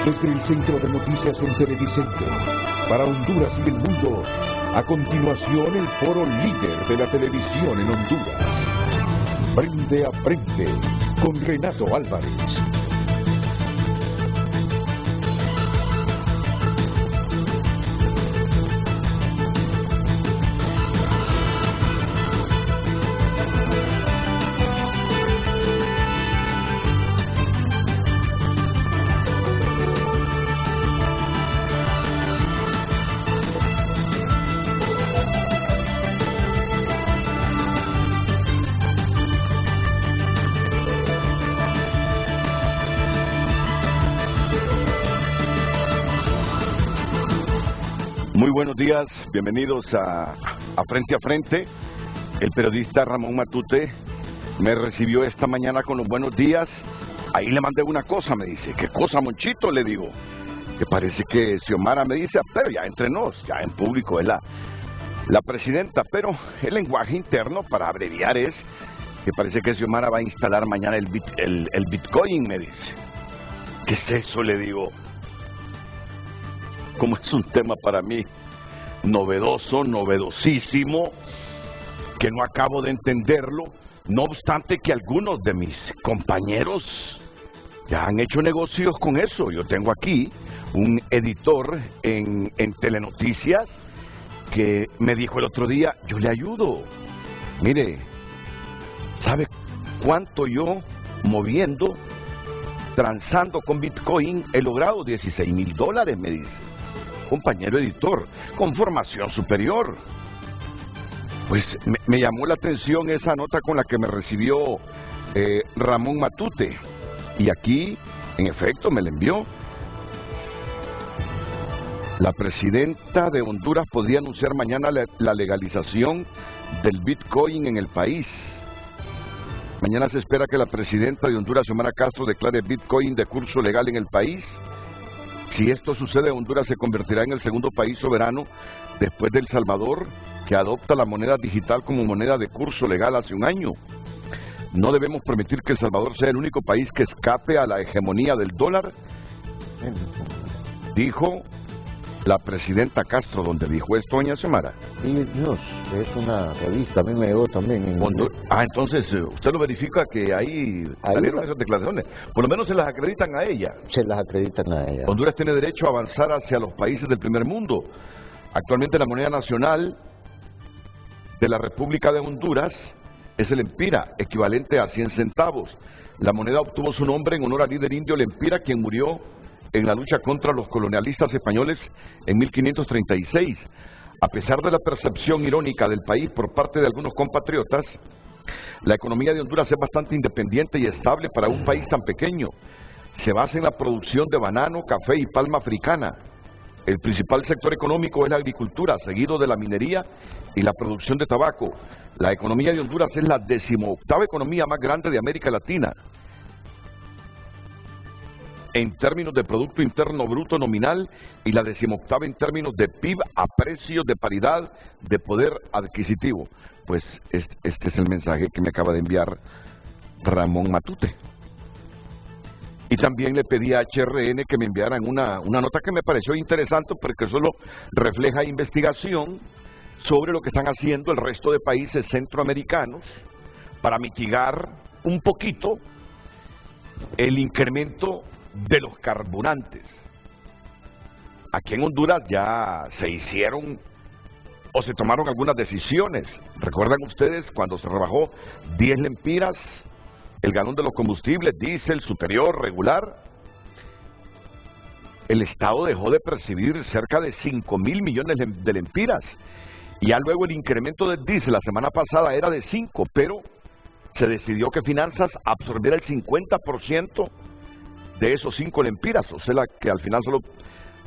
Desde el Centro de Noticias en Televicente, para Honduras y el mundo, a continuación el foro líder de la televisión en Honduras. Frente a Frente, con Renato Álvarez. Muy buenos días, bienvenidos a Frente a Frente. El periodista Ramón Matute me recibió esta mañana con los buenos días. Ahí le mandé una cosa, me dice. ¿Qué cosa, Monchito? Le digo. Que parece que Xiomara me dice, pero ya entre nos, ya en público, es la presidenta. Pero el lenguaje interno, para abreviar, es que parece que Xiomara va a instalar mañana el Bitcoin, me dice. ¿Qué es eso? Le digo. Como es un tema para mí novedoso, novedosísimo, que no acabo de entenderlo, no obstante que algunos de mis compañeros ya han hecho negocios con eso. Yo tengo aquí un editor en Telenoticias que me dijo el otro día, yo le ayudo. Mire, ¿sabe cuánto yo moviendo, transando con Bitcoin he logrado? $16,000, me dice. Compañero editor, con formación superior. Pues me llamó la atención esa nota con la que me recibió Ramón Matute. Y aquí, en efecto, me la envió. La presidenta de Honduras podría anunciar mañana la legalización del Bitcoin en el país. Mañana se espera que la presidenta de Honduras, Xiomara Castro, declare Bitcoin de curso legal en el país. Si esto sucede, Honduras se convertirá en el segundo país soberano después de El Salvador, que adopta la moneda digital como moneda de curso legal hace un año. No debemos permitir que El Salvador sea el único país que escape a la hegemonía del dólar, dijo la presidenta Castro. ¿Dónde dijo esto, doña Xiomara? Y Dios, es una revista, a mí me llegó también. Entonces, usted lo verifica que ahí salieron esas declaraciones. Por lo menos se las acreditan a ella. Se las acreditan a ella. Honduras tiene derecho a avanzar hacia los países del primer mundo. Actualmente la moneda nacional de la República de Honduras es el lempira, equivalente a 100 centavos. La moneda obtuvo su nombre en honor al líder indio Lempira, quien murió en la lucha contra los colonialistas españoles en 1536. A pesar de la percepción irónica del país por parte de algunos compatriotas, la economía de Honduras es bastante independiente y estable para un país tan pequeño. Se basa en la producción de banano, café y palma africana. El principal sector económico es la agricultura, seguido de la minería y la producción de tabaco. La economía de Honduras es la 18ª economía más grande de América Latina en términos de Producto Interno Bruto nominal y la 18ª en términos de PIB a precios de paridad de poder adquisitivo. Pues este es el mensaje que me acaba de enviar Ramón Matute. Y también le pedí a HRN que me enviaran una nota que me pareció interesante, porque solo refleja investigación sobre lo que están haciendo el resto de países centroamericanos para mitigar un poquito el incremento de los carburantes. Aquí en Honduras ya se hicieron o se tomaron algunas decisiones. ¿Recuerdan ustedes cuando se rebajó 10 lempiras el galón de los combustibles, diésel, superior, regular? El Estado dejó de percibir cerca de 5,000 millones de lempiras. Y ya luego el incremento del diésel la semana pasada era de 5, pero se decidió que Finanzas absorbiera el 50% de esos 5 lempiras, o sea que al final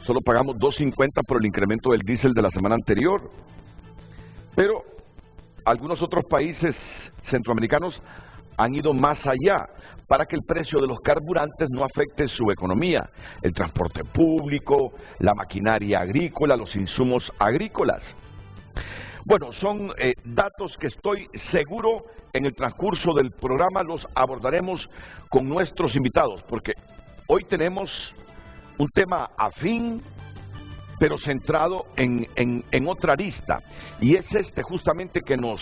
solo pagamos 2.50 por el incremento del diésel de la semana anterior. Pero algunos otros países centroamericanos han ido más allá para que el precio de los carburantes no afecte su economía, el transporte público, la maquinaria agrícola, los insumos agrícolas. Bueno, son datos que estoy seguro en el transcurso del programa los abordaremos con nuestros invitados, porque hoy tenemos un tema afín, pero centrado en otra arista. Y es justamente que nos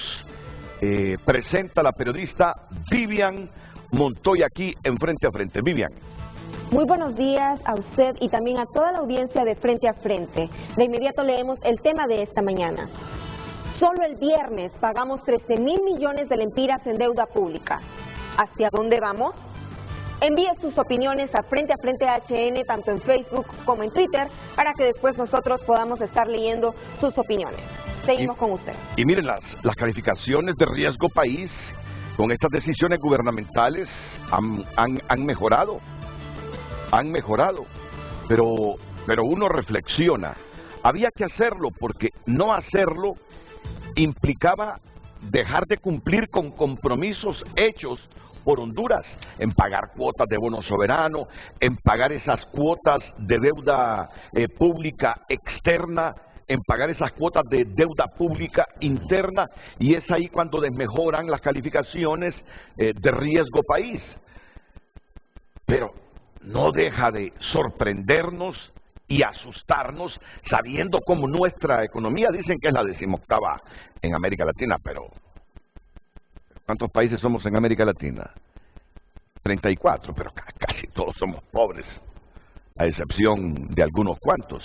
presenta la periodista Vivian Montoya aquí en Frente a Frente. Vivian. Muy buenos días a usted y también a toda la audiencia de Frente a Frente. De inmediato leemos el tema de esta mañana. Solo el viernes pagamos 13.000 millones de lempiras en deuda pública. ¿Hacia dónde vamos? Envíe sus opiniones a Frente HN, tanto en Facebook como en Twitter, para que después nosotros podamos estar leyendo sus opiniones. Seguimos con usted. Y miren, las calificaciones de riesgo país con estas decisiones gubernamentales han mejorado. Han mejorado. Pero uno reflexiona. Había que hacerlo porque no hacerlo implicaba dejar de cumplir con compromisos hechos por Honduras, en pagar cuotas de bono soberano, en pagar esas cuotas de deuda pública externa, en pagar esas cuotas de deuda pública interna, y es ahí cuando desmejoran las calificaciones de riesgo país. Pero no deja de sorprendernos y asustarnos sabiendo cómo nuestra economía, dicen que es la 18ª en América Latina, pero ¿cuántos países somos en América Latina? 34, pero casi todos somos pobres, a excepción de algunos cuantos.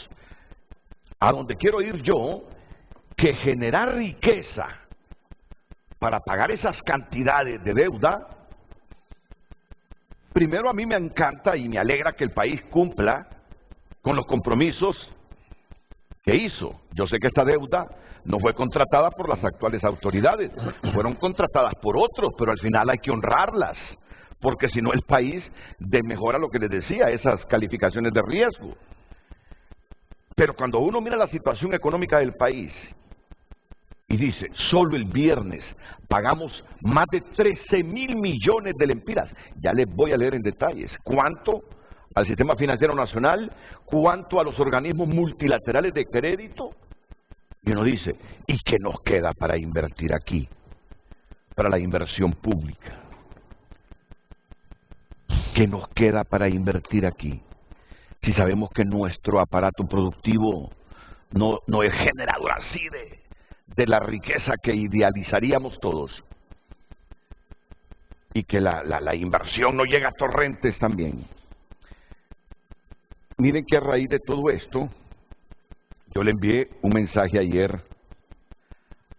A donde quiero ir yo, que generar riqueza para pagar esas cantidades de deuda, primero a mí me encanta y me alegra que el país cumpla con los compromisos que hizo. Yo sé que esta deuda no fue contratada por las actuales autoridades, fueron contratadas por otros, pero al final hay que honrarlas, porque si no el país desmejora lo que les decía, esas calificaciones de riesgo. Pero cuando uno mira la situación económica del país y dice, solo el viernes pagamos más de 13.000 millones de lempiras, ya les voy a leer en detalles, ¿cuánto al Sistema Financiero Nacional? ¿Cuánto a los organismos multilaterales de crédito? Y uno dice, ¿y qué nos queda para invertir aquí? Para la inversión pública. ¿Qué nos queda para invertir aquí? Si sabemos que nuestro aparato productivo no es generador así de la riqueza que idealizaríamos todos. Y que la inversión no llega a torrentes también. Miren que a raíz de todo esto, yo le envié un mensaje ayer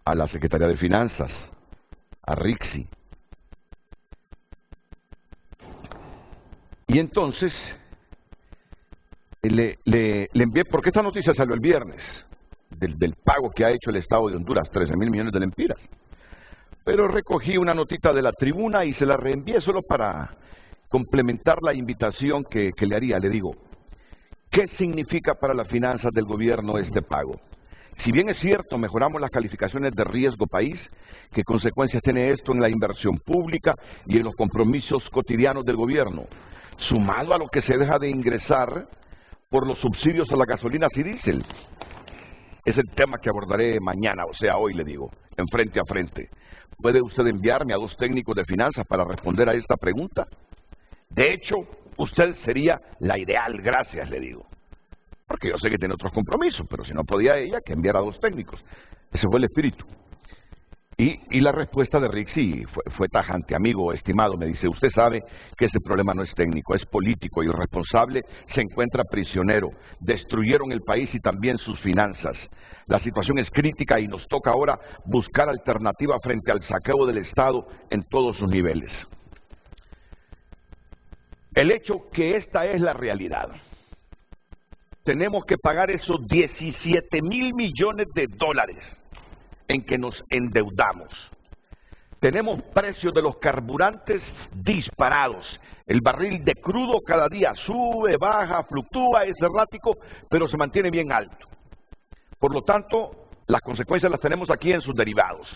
a la Secretaría de Finanzas, a Rixi. Y entonces le envié, porque esta noticia salió el viernes, del pago que ha hecho el Estado de Honduras, 13.000 millones de lempiras. Pero recogí una notita de la tribuna y se la reenvié solo para complementar la invitación que le haría. Le digo, ¿qué significa para las finanzas del gobierno este pago? Si bien es cierto, mejoramos las calificaciones de riesgo país, ¿qué consecuencias tiene esto en la inversión pública y en los compromisos cotidianos del gobierno? Sumado a lo que se deja de ingresar por los subsidios a la gasolina y diésel. Es el tema que abordaré mañana, o sea, hoy le digo, en Frente a Frente. ¿Puede usted enviarme a 2 técnicos de finanzas para responder a esta pregunta? De hecho, usted sería la ideal, gracias, le digo. Porque yo sé que tiene otros compromisos, pero si no podía ella, que enviara a 2 técnicos. Ese fue el espíritu. Y la respuesta de Rixi fue tajante. Amigo, estimado, me dice, usted sabe que ese problema no es técnico, es político y el responsable se encuentra prisionero. Destruyeron el país y también sus finanzas. La situación es crítica y nos toca ahora buscar alternativa frente al saqueo del Estado en todos sus niveles. El hecho que esta es la realidad. Tenemos que pagar esos 17.000 millones de dólares en que nos endeudamos. Tenemos precios de los carburantes disparados. El barril de crudo cada día sube, baja, fluctúa, es errático, pero se mantiene bien alto. Por lo tanto, las consecuencias las tenemos aquí en sus derivados.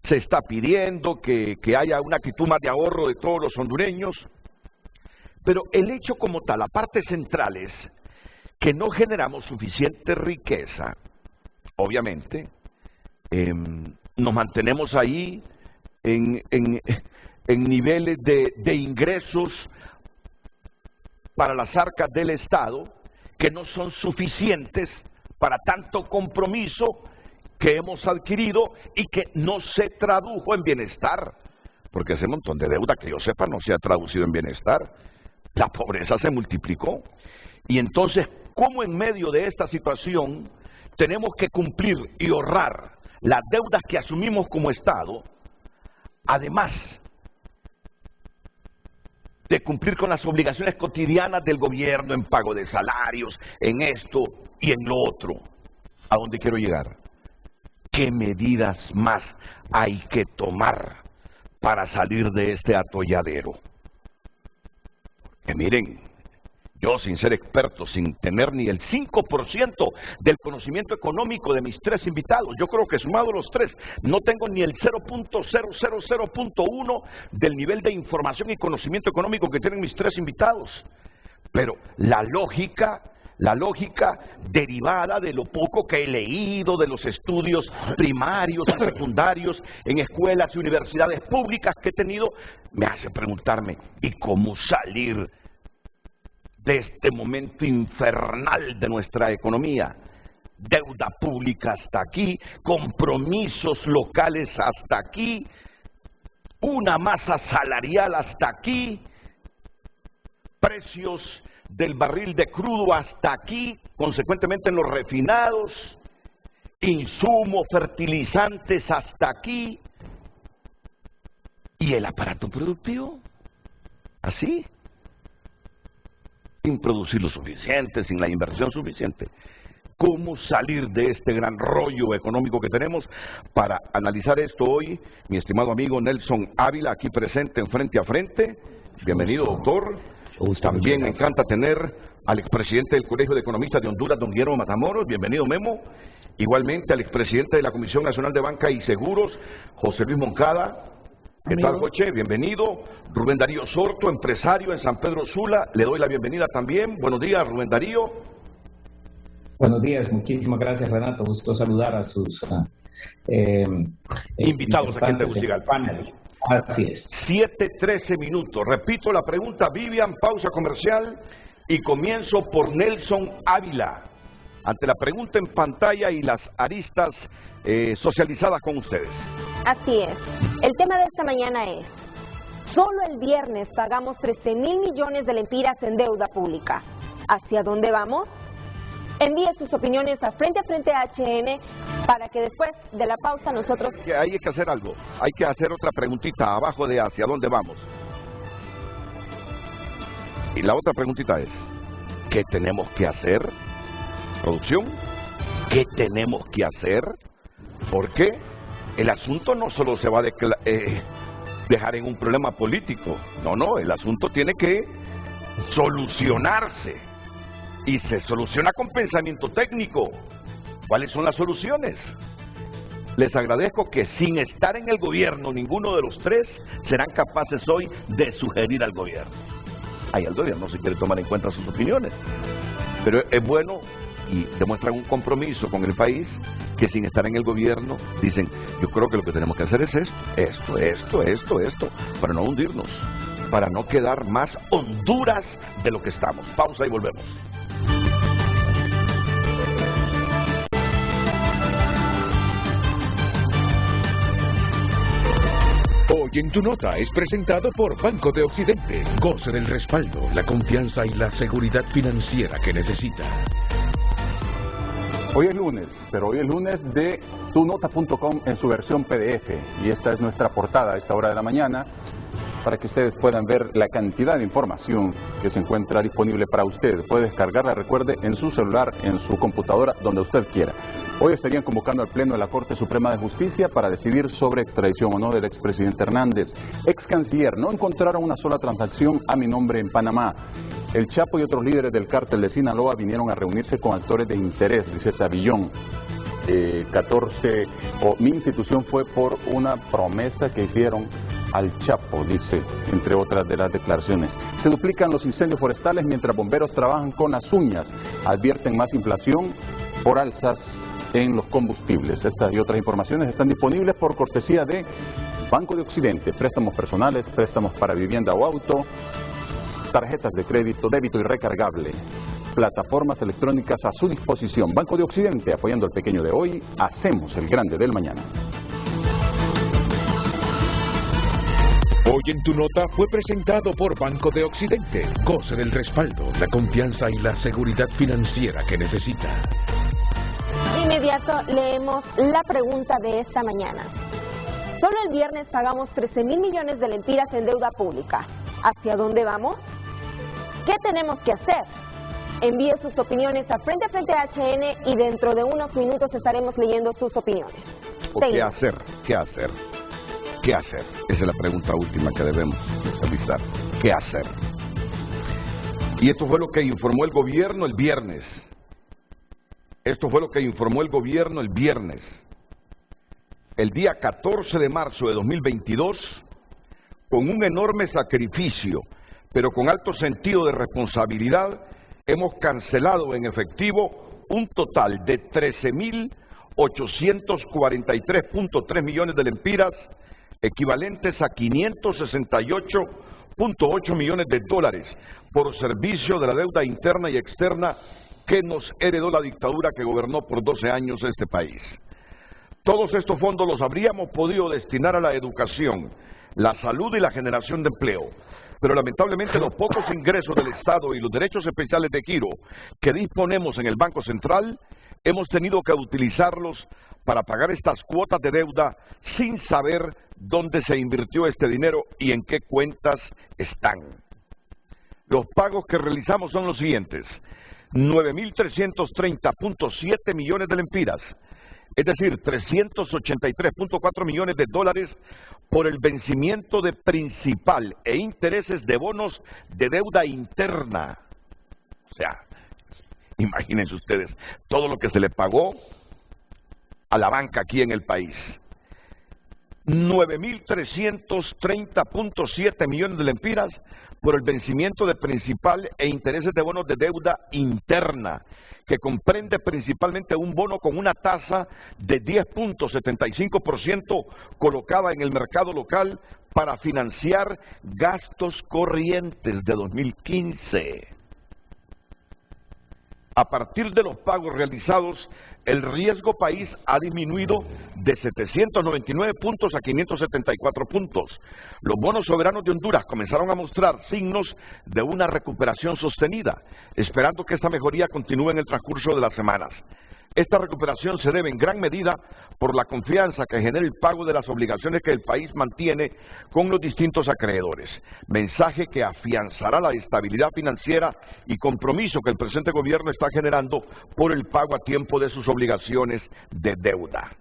Se está pidiendo que haya una actitud más de ahorro de todos los hondureños, pero el hecho como tal, la parte central es que no generamos suficiente riqueza. Obviamente, nos mantenemos ahí en niveles de ingresos para las arcas del Estado que no son suficientes para tanto compromiso que hemos adquirido y que no se tradujo en bienestar, porque ese montón de deuda que yo sepa no se ha traducido en bienestar. La pobreza se multiplicó. Y entonces, ¿cómo en medio de esta situación tenemos que cumplir y ahorrar las deudas que asumimos como Estado, además de cumplir con las obligaciones cotidianas del gobierno en pago de salarios, en esto y en lo otro? ¿A dónde quiero llegar? ¿Qué medidas más hay que tomar para salir de este atolladero? Que miren, yo sin ser experto, sin tener ni el 5% del conocimiento económico de mis tres invitados, yo creo que sumado los tres, no tengo ni el 0.000.1 del nivel de información y conocimiento económico que tienen mis tres invitados. Pero la lógica derivada de lo poco que he leído, de los estudios primarios y secundarios en escuelas y universidades públicas que he tenido, me hace preguntarme, ¿y cómo salir de este momento infernal de nuestra economía? Deuda pública hasta aquí, compromisos locales hasta aquí, una masa salarial hasta aquí, precios del barril de crudo hasta aquí, consecuentemente en los refinados, insumos, fertilizantes hasta aquí, y el aparato productivo, así, sin producir lo suficiente, sin la inversión suficiente. ¿Cómo salir de este gran rollo económico que tenemos? Para analizar esto hoy, mi estimado amigo Nelson Ávila, aquí presente en Frente a Frente. Bienvenido, doctor. También me encanta tener al expresidente del Colegio de Economistas de Honduras, don Guillermo Matamoros. Bienvenido, Memo. Igualmente al expresidente de la Comisión Nacional de Banca y Seguros, José Luis Moncada. ¿Qué tal, Joche? Bienvenido. Rubén Darío Sorto, empresario en San Pedro Sula. Le doy la bienvenida también. Buenos días, Rubén Darío. Buenos días, muchísimas gracias, Renato. Gusto saludar a sus invitados aquí en Tegucigalpa. Así es. 7:13 minutos. Repito la pregunta, Vivian, pausa comercial y comienzo por Nelson Ávila. Ante la pregunta en pantalla y las aristas socializadas con ustedes. Así es. El tema de esta mañana es: solo el viernes pagamos 13,000 millones de lempiras en deuda pública. ¿Hacia dónde vamos? Envíe sus opiniones a Frente HN para que después de la pausa nosotros... Hay que hacer algo, hay que hacer otra preguntita abajo de hacia dónde vamos. Y la otra preguntita es, ¿qué tenemos que hacer? Producción, ¿qué tenemos que hacer? Porque el asunto no solo se va a dejar en un problema político, no, el asunto tiene que solucionarse. Y se soluciona con pensamiento técnico. ¿Cuáles son las soluciones? Les agradezco que sin estar en el gobierno, ninguno de los tres serán capaces hoy de sugerir al gobierno. Ahí el gobierno si quiere tomar en cuenta sus opiniones. Pero es bueno y demuestran un compromiso con el país que sin estar en el gobierno dicen, yo creo que lo que tenemos que hacer es esto, para no hundirnos, para no quedar más Honduras de lo que estamos. Pausa y volvemos. Hoy en Tu Nota es presentado por Banco de Occidente. Goce del respaldo, la confianza y la seguridad financiera que necesita. Hoy es lunes, pero hoy es lunes de tunota.com en su versión PDF. Y esta es nuestra portada a esta hora de la mañana, para que ustedes puedan ver la cantidad de información que se encuentra disponible para ustedes. Puede descargarla, recuerde, en su celular, en su computadora, donde usted quiera. Hoy estarían convocando al Pleno de la Corte Suprema de Justicia para decidir sobre extradición o no del expresidente Hernández. Ex canciller, no encontraron una sola transacción a mi nombre en Panamá. El Chapo y otros líderes del cártel de Sinaloa vinieron a reunirse con actores de interés, dice Tabillón. Mi institución fue por una promesa que hicieron al Chapo, dice, entre otras de las declaraciones. Se duplican los incendios forestales mientras bomberos trabajan con las uñas. Advierten más inflación por alzas en los combustibles. Estas y otras informaciones están disponibles por cortesía de Banco de Occidente. Préstamos personales, préstamos para vivienda o auto, tarjetas de crédito, débito y recargable. Plataformas electrónicas a su disposición. Banco de Occidente, apoyando al pequeño de hoy, hacemos el grande del mañana. Hoy en tu nota fue presentado por Banco de Occidente. Goce del respaldo, la confianza y la seguridad financiera que necesita. De inmediato leemos la pregunta de esta mañana. Solo el viernes pagamos 13.000 millones de lempiras en deuda pública. ¿Hacia dónde vamos? ¿Qué tenemos que hacer? Envíe sus opiniones a Frente HN y dentro de unos minutos estaremos leyendo sus opiniones. ¿Qué hacer? ¿Qué hacer? ¿Qué hacer? Esa es la pregunta última que debemos realizar. ¿Qué hacer? Y esto fue lo que informó el gobierno el viernes. Esto fue lo que informó el gobierno el viernes. El día 14 de marzo de 2022, con un enorme sacrificio, pero con alto sentido de responsabilidad, hemos cancelado en efectivo un total de 13.843.3 millones de lempiras, equivalentes a 568.8 millones de dólares, por servicio de la deuda interna y externa que nos heredó la dictadura que gobernó por 12 años este país. Todos estos fondos los habríamos podido destinar a la educación, la salud y la generación de empleo. Pero lamentablemente los pocos ingresos del Estado y los derechos especiales de giro que disponemos en el Banco Central, hemos tenido que utilizarlos para pagar estas cuotas de deuda sin saber dónde se invirtió este dinero y en qué cuentas están. Los pagos que realizamos son los siguientes: 9.330.7 millones de lempiras, es decir, 383.4 millones de dólares por el vencimiento de principal e intereses de bonos de deuda interna. O sea, imagínense ustedes todo lo que se le pagó a la banca aquí en el país. 9.330.7 millones de lempiras por el vencimiento de principal e intereses de bonos de deuda interna, que comprende principalmente un bono con una tasa de 10.75% colocada en el mercado local para financiar gastos corrientes de 2015. A partir de los pagos realizados, el riesgo país ha disminuido de 799 puntos a 574 puntos. Los bonos soberanos de Honduras comenzaron a mostrar signos de una recuperación sostenida, esperando que esta mejoría continúe en el transcurso de las semanas. Esta recuperación se debe en gran medida por la confianza que genera el pago de las obligaciones que el país mantiene con los distintos acreedores, mensaje que afianzará la estabilidad financiera y compromiso que el presente gobierno está generando por el pago a tiempo de sus obligaciones de deuda.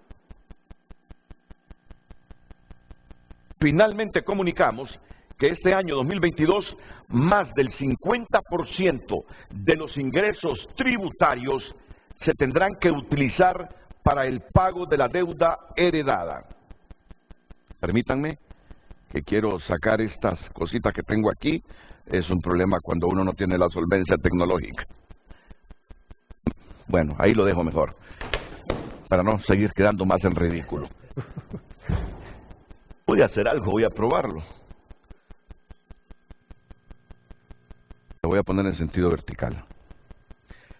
Finalmente comunicamos que este año 2022 más del 50% de los ingresos tributarios se tendrán que utilizar para el pago de la deuda heredada. Permítanme que quiero sacar estas cositas que tengo aquí. Es un problema cuando uno no tiene la solvencia tecnológica. Bueno, ahí lo dejo mejor, para no seguir quedando más en ridículo. Voy a hacer algo, voy a probarlo. Lo voy a poner en sentido vertical.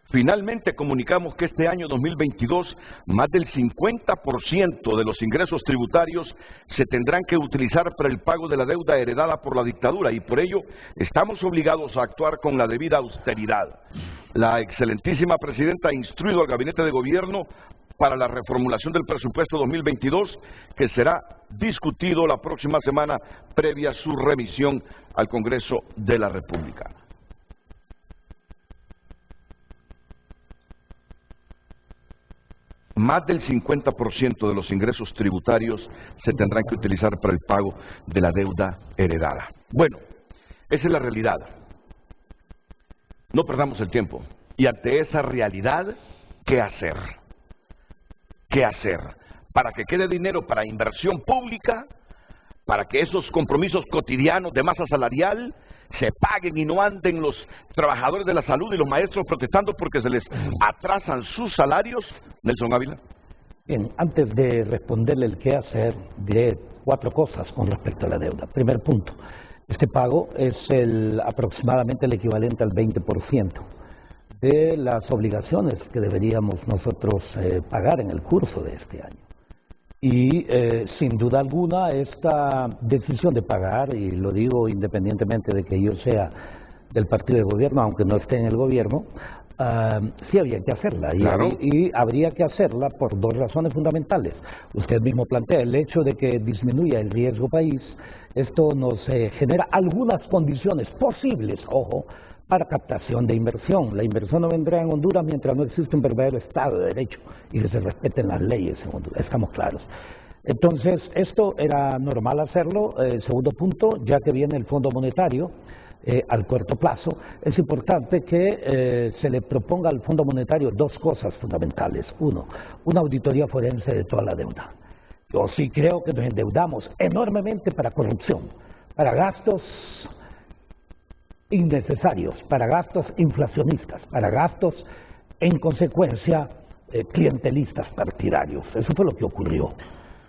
Finalmente comunicamos que este año 2022 más del 50% de los ingresos tributarios se tendrán que utilizar para el pago de la deuda heredada por la dictadura y por ello estamos obligados a actuar con la debida austeridad. La excelentísima presidenta ha instruido al gabinete de gobierno para la reformulación del presupuesto 2022 que será discutido la próxima semana previa a su remisión al Congreso de la República. Más del 50% de los ingresos tributarios se tendrán que utilizar para el pago de la deuda heredada. Bueno, esa es la realidad. No perdamos el tiempo. Y ante esa realidad, ¿qué hacer? ¿Qué hacer? Para que quede dinero para inversión pública, para que esos compromisos cotidianos de masa salarial se paguen y no anden los trabajadores de la salud y los maestros protestando porque se les atrasan sus salarios. Nelson Ávila. Bien, antes de responderle el qué hacer, diré 4 cosas con respecto a la deuda. Primer punto, Este pago es aproximadamente el equivalente al 20% de las obligaciones que deberíamos nosotros pagar en el curso de este año. Y sin duda alguna esta decisión de pagar, y lo digo independientemente de que yo sea del partido de gobierno, aunque no esté en el gobierno, sí había que hacerla. Claro. Y habría que hacerla por dos razones fundamentales. Usted mismo plantea el hecho de que disminuya el riesgo país. Esto nos genera algunas condiciones posibles, ojo, para captación de inversión. La inversión no vendrá en Honduras mientras no existe un verdadero Estado de Derecho y que se respeten las leyes en Honduras, estamos claros. Entonces, esto era normal hacerlo. Segundo punto, ya que viene el Fondo Monetario al corto plazo, es importante que se le proponga al Fondo Monetario dos cosas fundamentales. Uno, una auditoría forense de toda la deuda. Yo sí creo que nos endeudamos enormemente para corrupción, para gastos innecesarios, para gastos inflacionistas, para gastos, en consecuencia, clientelistas partidarios. Eso fue lo que ocurrió.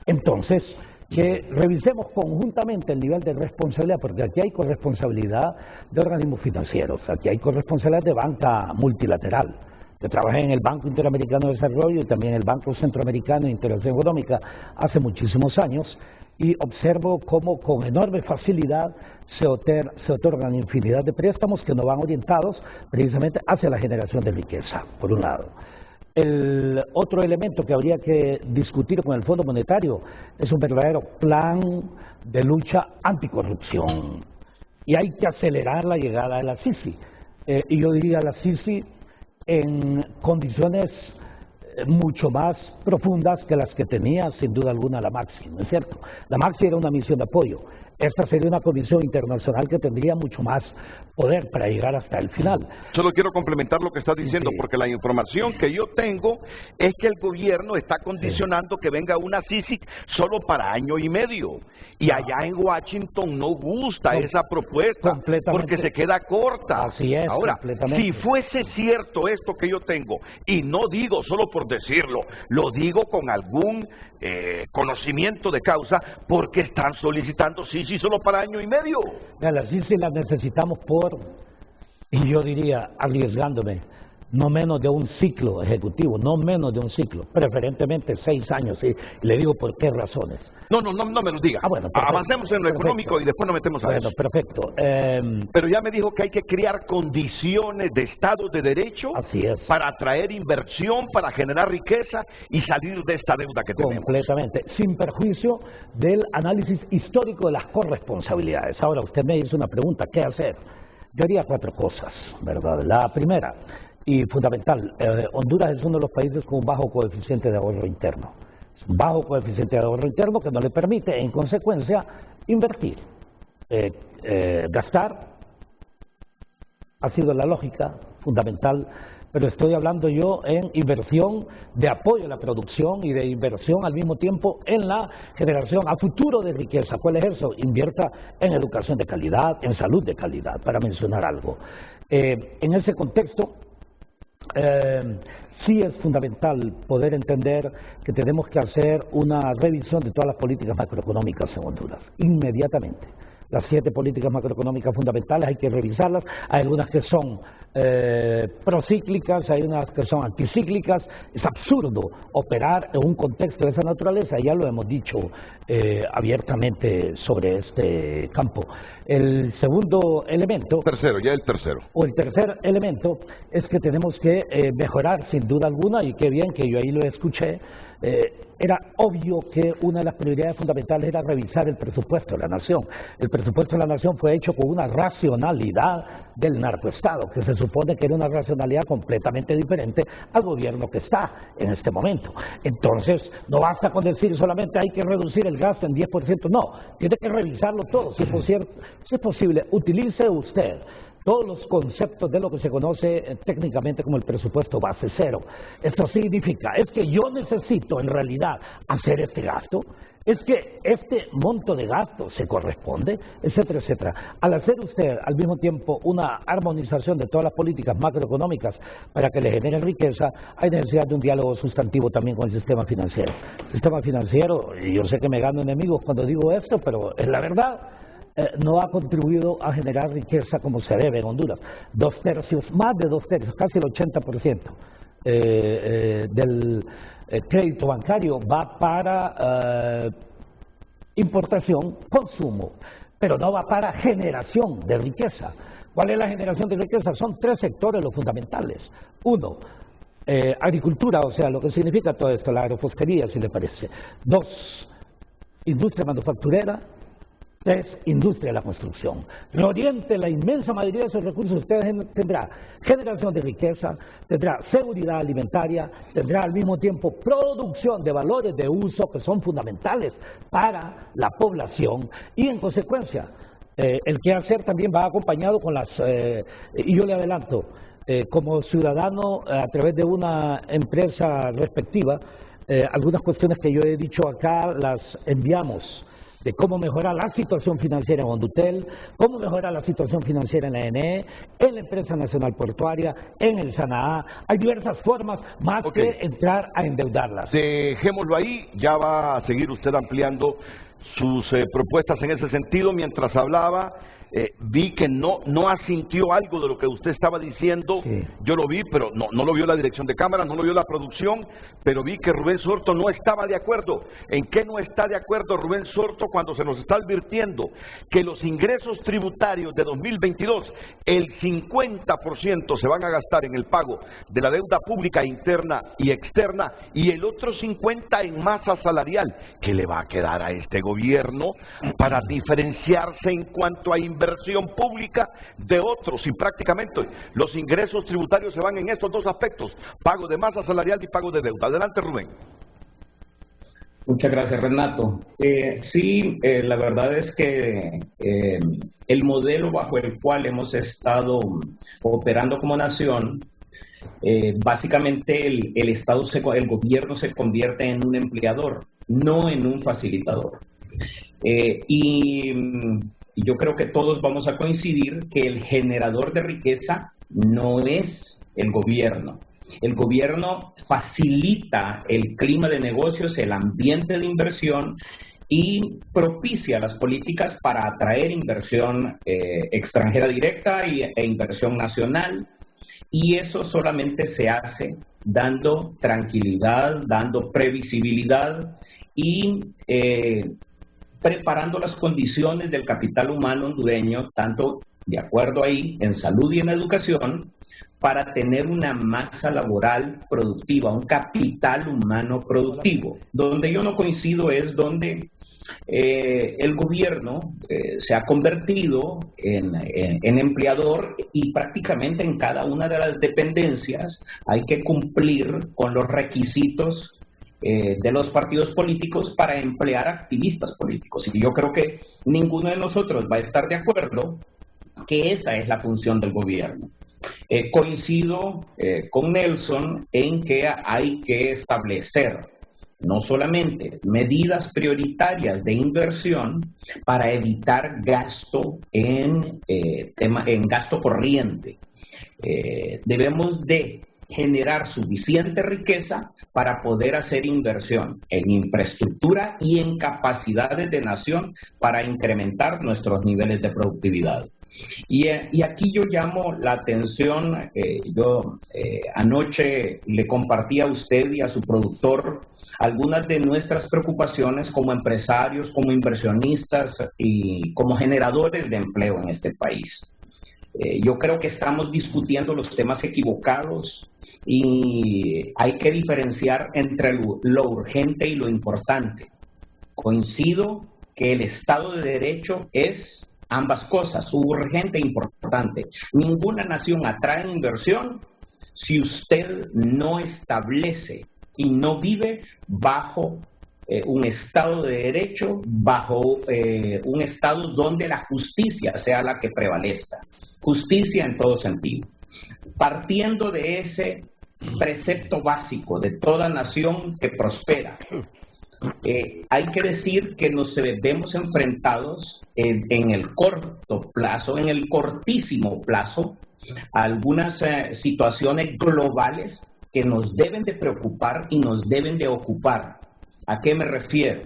Entonces, que revisemos conjuntamente el nivel de responsabilidad, porque aquí hay corresponsabilidad de organismos financieros, aquí hay corresponsabilidad de banca multilateral. Yo trabajé en el Banco Interamericano de Desarrollo y también en el Banco Centroamericano de Integración Económica hace muchísimos años, y observo cómo con enorme facilidad se otorgan infinidad de préstamos que no van orientados precisamente hacia la generación de riqueza, por un lado. El otro elemento que habría que discutir con el Fondo Monetario es un verdadero plan de lucha anticorrupción. Y hay que acelerar la llegada de la Sisi. Y yo diría la Sisi en condiciones mucho más profundas que las que tenía sin duda alguna la Maxi, ¿no es cierto? La Maxi era una misión de apoyo. Esta sería una comisión internacional que tendría mucho más poder para llegar hasta el final. Solo quiero complementar lo que estás diciendo, porque la información que yo tengo es que el gobierno está condicionando que venga una CICIC solo para año y medio. Y allá en Washington no gusta esa propuesta porque se queda corta. Así es. Ahora, si fuese cierto esto que yo tengo, y no digo solo por decirlo, lo digo con algún conocimiento de causa, porque están solicitando CICI solo para año y medio. Mira, las CICI las necesitamos y yo diría, arriesgándome, no menos de un ciclo ejecutivo, no menos de un ciclo, preferentemente 6 años, y le digo por qué razones. No me lo diga. Bueno, avancemos en lo económico y después nos metemos a eso. Perfecto. Pero ya me dijo que hay que crear condiciones de Estado de Derecho. Así es. Para atraer inversión, para generar riqueza y salir de esta deuda que tenemos. Completamente, sin perjuicio del análisis histórico de las corresponsabilidades. Ahora, usted me hizo una pregunta, ¿qué hacer? Yo haría 4 cosas, ¿verdad? La primera, y fundamental, Honduras es uno de los países con un bajo coeficiente de ahorro interno. Un bajo coeficiente de ahorro interno que no le permite, en consecuencia, invertir. Gastar ha sido la lógica fundamental, pero estoy hablando yo en inversión de apoyo a la producción y de inversión al mismo tiempo en la generación a futuro de riqueza. ¿Cuál es eso? Invierta en educación de calidad, en salud de calidad, para mencionar algo. En ese contexto, sí es fundamental poder entender que tenemos que hacer una revisión de todas las políticas macroeconómicas en Honduras, inmediatamente. Las 7 políticas macroeconómicas fundamentales hay que revisarlas. Hay algunas que son procíclicas, hay unas que son anticíclicas. Es absurdo operar en un contexto de esa naturaleza, ya lo hemos dicho abiertamente sobre este campo. El segundo elemento... el tercero. O el tercer elemento es que tenemos que mejorar sin duda alguna, y qué bien que yo ahí lo escuché, era obvio que una de las prioridades fundamentales era revisar el presupuesto de la nación. El presupuesto de la nación fue hecho con una racionalidad del narcoestado, que se supone que era una racionalidad completamente diferente al gobierno que está en este momento. Entonces, no basta con decir solamente hay que reducir el gasto en 10%, no, tiene que revisarlo todo. Si es posible, utilice usted todos los conceptos de lo que se conoce técnicamente como el presupuesto base cero. Esto significa, es que yo necesito en realidad hacer este gasto, es que este monto de gasto se corresponde, etcétera, etcétera. Al hacer usted al mismo tiempo una armonización de todas las políticas macroeconómicas para que le generen riqueza, hay necesidad de un diálogo sustantivo también con el sistema financiero. El sistema financiero, y yo sé que me gano enemigos cuando digo esto, pero es la verdad, no ha contribuido a generar riqueza como se debe en Honduras. 2/3, más de 2/3, casi el 80% del crédito bancario va para importación, consumo, pero no va para generación de riqueza. ¿Cuál es la generación de riqueza? Son 3 sectores los fundamentales. 1, agricultura, o sea, lo que significa todo esto, la agroforestería, si le parece. 2, industria manufacturera. 3, industria de la construcción. Reoriente la inmensa mayoría de esos recursos, usted tendrá generación de riqueza, tendrá seguridad alimentaria, tendrá al mismo tiempo producción de valores de uso que son fundamentales para la población y en consecuencia el quehacer también va acompañado con las, y yo le adelanto, como ciudadano a través de una empresa respectiva, algunas cuestiones que yo he dicho acá las enviamos, de cómo mejorar la situación financiera en Hondutel, cómo mejorar la situación financiera en la ENE, en la Empresa Nacional Portuaria, en el SANAA. Hay diversas formas más que entrar a endeudarlas. Dejémoslo ahí, ya va a seguir usted ampliando sus propuestas en ese sentido. Mientras hablaba, vi que no asintió algo de lo que usted estaba diciendo. Sí. Yo lo vi, pero no lo vio la dirección de cámara, no lo vio la producción, pero vi que Rubén Sorto no estaba de acuerdo. ¿En qué no está de acuerdo Rubén Sorto cuando se nos está advirtiendo que los ingresos tributarios de 2022, el 50% se van a gastar en el pago de la deuda pública interna y externa y el otro 50% en masa salarial? ¿Qué le va a quedar a este gobierno para diferenciarse en cuanto a inversión pública de otros? Y prácticamente los ingresos tributarios se van en estos 2 aspectos: pago de masa salarial y pago de deuda. Adelante, Rubén. Muchas gracias, Renato. Sí, la verdad es que el modelo bajo el cual hemos estado operando como nación, básicamente el Estado, el gobierno se convierte en un empleador, no en un facilitador. Y yo creo que todos vamos a coincidir que el generador de riqueza no es el gobierno. El gobierno facilita el clima de negocios, el ambiente de inversión y propicia las políticas para atraer inversión extranjera directa e inversión nacional. Y eso solamente se hace dando tranquilidad, dando previsibilidad y preparando las condiciones del capital humano hondureño, tanto de acuerdo ahí en salud y en educación, para tener una masa laboral productiva, un capital humano productivo. Donde yo no coincido es donde el gobierno se ha convertido en empleador y prácticamente en cada una de las dependencias hay que cumplir con los requisitos de los partidos políticos para emplear activistas políticos. Y yo creo que ninguno de nosotros va a estar de acuerdo que esa es la función del gobierno. Coincido con Nelson en que hay que establecer no solamente medidas prioritarias de inversión para evitar gasto en gasto corriente. Debemos de generar suficiente riqueza para poder hacer inversión en infraestructura y en capacidades de nación para incrementar nuestros niveles de productividad. Y aquí yo llamo la atención, anoche le compartí a usted y a su productor algunas de nuestras preocupaciones como empresarios, como inversionistas y como generadores de empleo en este país. Yo creo que estamos discutiendo los temas equivocados y hay que diferenciar entre lo urgente y lo importante. Coincido que el Estado de Derecho es ambas cosas, urgente e importante. Ninguna nación atrae inversión si usted no establece y no vive bajo un Estado de Derecho, bajo un Estado donde la justicia sea la que prevalezca. Justicia en todo sentido. Partiendo de ese precepto básico de toda nación que prospera, hay que decir que nos vemos enfrentados en el corto plazo, en el cortísimo plazo, a algunas situaciones globales que nos deben de preocupar y nos deben de ocupar. ¿A qué me refiero?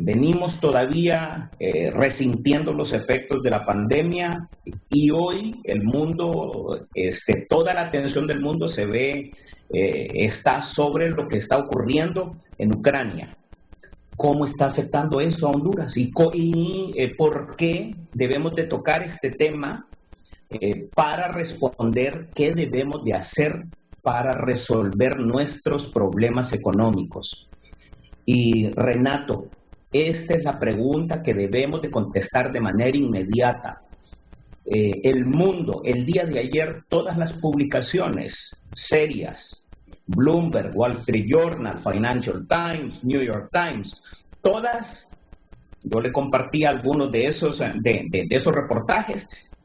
venimos todavía resintiendo los efectos de la pandemia y hoy el mundo, toda la atención del mundo se ve, está sobre lo que está ocurriendo en Ucrania. ¿Cómo está afectando eso a Honduras? ¿Y por qué debemos de tocar este tema para responder qué debemos de hacer para resolver nuestros problemas económicos? Y Renato, esta es la pregunta que debemos de contestar de manera inmediata. El mundo, el día de ayer, todas las publicaciones serias, Bloomberg, Wall Street Journal, Financial Times, New York Times, todas, yo le compartí algunos de esos reportajes,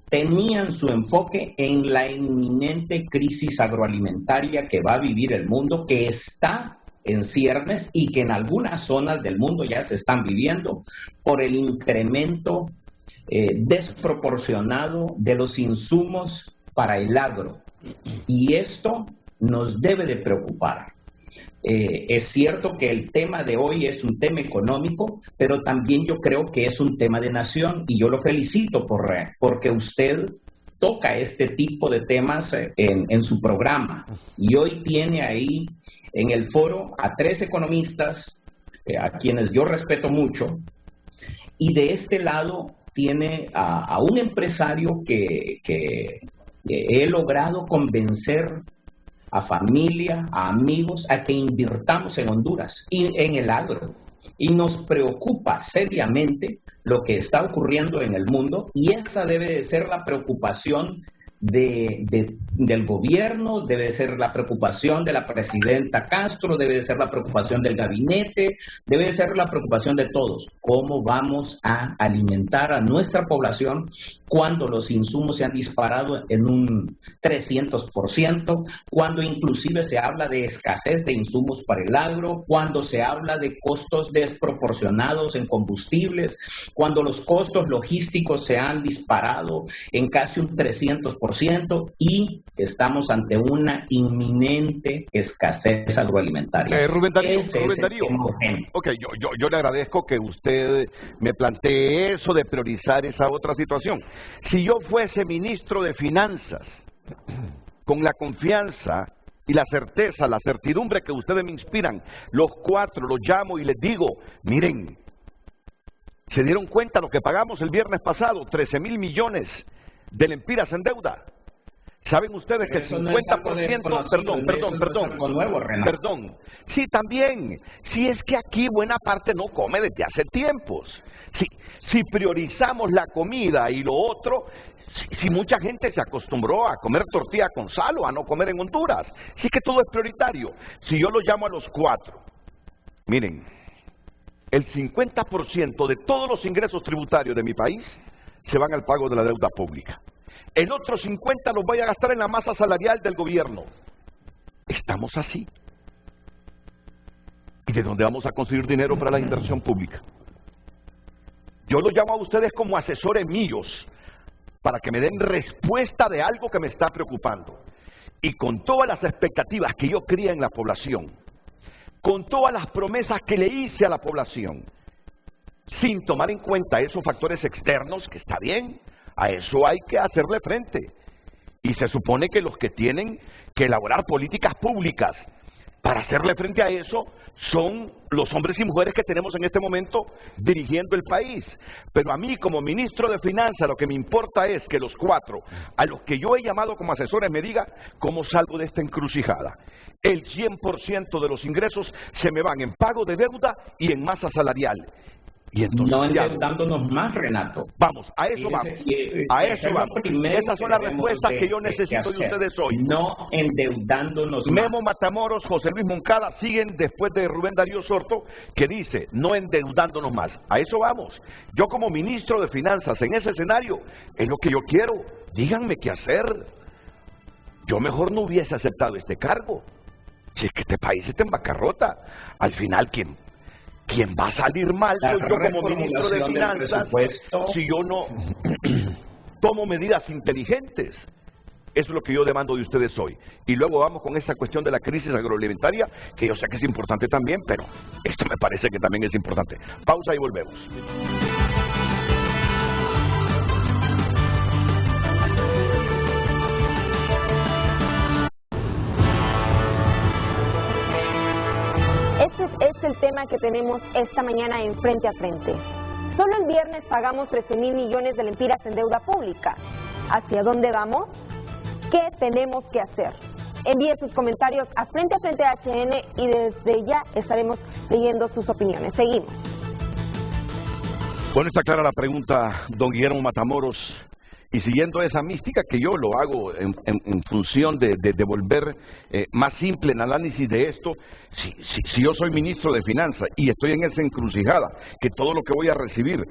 tenían su enfoque en la inminente crisis agroalimentaria que va a vivir el mundo, que está en ciernes y que en algunas zonas del mundo ya se están viviendo por el incremento desproporcionado de los insumos para el agro. Y esto nos debe de preocupar. Es cierto que el tema de hoy es un tema económico, pero también yo creo que es un tema de nación y yo lo felicito porque usted toca este tipo de temas en su programa y hoy tiene ahí en el foro a 3 economistas a quienes yo respeto mucho y de este lado tiene a un empresario que he logrado convencer a familia, a amigos, a que invirtamos en Honduras y en el agro. Y nos preocupa seriamente lo que está ocurriendo en el mundo y esa debe de ser la preocupación del gobierno, debe de ser la preocupación de la presidenta Castro, debe de ser la preocupación del gabinete, debe de ser la preocupación de todos. ¿Cómo vamos a alimentar a nuestra población cuando los insumos se han disparado en un 300%, cuando inclusive se habla de escasez de insumos para el agro, cuando se habla de costos desproporcionados en combustibles, cuando los costos logísticos se han disparado en casi un 300% y estamos ante una inminente escasez agroalimentaria? Rubén Darío, ok, yo le agradezco que usted me plantee eso de priorizar esa otra situación. Si yo fuese ministro de Finanzas, con la confianza y la certeza, la certidumbre que ustedes me inspiran, los 4 los llamo y les digo, miren, ¿se dieron cuenta lo que pagamos el viernes pasado? 13,000 millones de lempiras en deuda. ¿Saben ustedes que el 50%, perdón, sí, también, si es que aquí buena parte no come desde hace tiempos. Si priorizamos la comida y lo otro, si mucha gente se acostumbró a comer tortilla con sal o a no comer en Honduras, si es que todo es prioritario. Si yo los llamo a los 4, miren, el 50% de todos los ingresos tributarios de mi país se van al pago de la deuda pública. El otro 50% los voy a gastar en la masa salarial del gobierno. Estamos así. ¿Y de dónde vamos a conseguir dinero para la inversión pública? Yo los llamo a ustedes como asesores míos para que me den respuesta de algo que me está preocupando. Y con todas las expectativas que yo cría en la población, con todas las promesas que le hice a la población, sin tomar en cuenta esos factores externos, que está bien, a eso hay que hacerle frente. Y se supone que los que tienen que elaborar políticas públicas para hacerle frente a eso son los hombres y mujeres que tenemos en este momento dirigiendo el país. Pero a mí como ministro de Finanzas lo que me importa es que los 4 a los que yo he llamado como asesores me digan cómo salgo de esta encrucijada. El 100% de los ingresos se me van en pago de deuda y en masa salarial. Y entonces, no endeudándonos más, Renato. Vamos, a eso vamos. A eso vamos. Esas son las respuestas que yo necesito de ustedes hoy. No endeudándonos más. Memo Matamoros, José Luis Moncada siguen después de Rubén Darío Sorto, que dice, no endeudándonos más. A eso vamos. Yo como ministro de Finanzas en ese escenario, es lo que yo quiero. Díganme qué hacer. Yo mejor no hubiese aceptado este cargo. Si es que este país está en bancarrota. Al final, ¿quién va a salir mal? Soy yo como ministro de Finanzas si yo no tomo medidas inteligentes. Eso es lo que yo demando de ustedes hoy. Y luego vamos con esa cuestión de la crisis agroalimentaria, que yo sé que es importante también, pero esto me parece que también es importante. Pausa y volvemos. Este es el tema que tenemos esta mañana en Frente a Frente. Solo el viernes pagamos 13.000 millones de lempiras en deuda pública. ¿Hacia dónde vamos? ¿Qué tenemos que hacer? Envíe sus comentarios a Frente HN y desde ya estaremos leyendo sus opiniones. Seguimos. Bueno, está clara la pregunta, don Guillermo Matamoros. Y siguiendo esa mística que yo lo hago en función de volver más simple el análisis de esto, si yo soy ministro de Finanzas y estoy en esa encrucijada, que todo lo que voy a recibir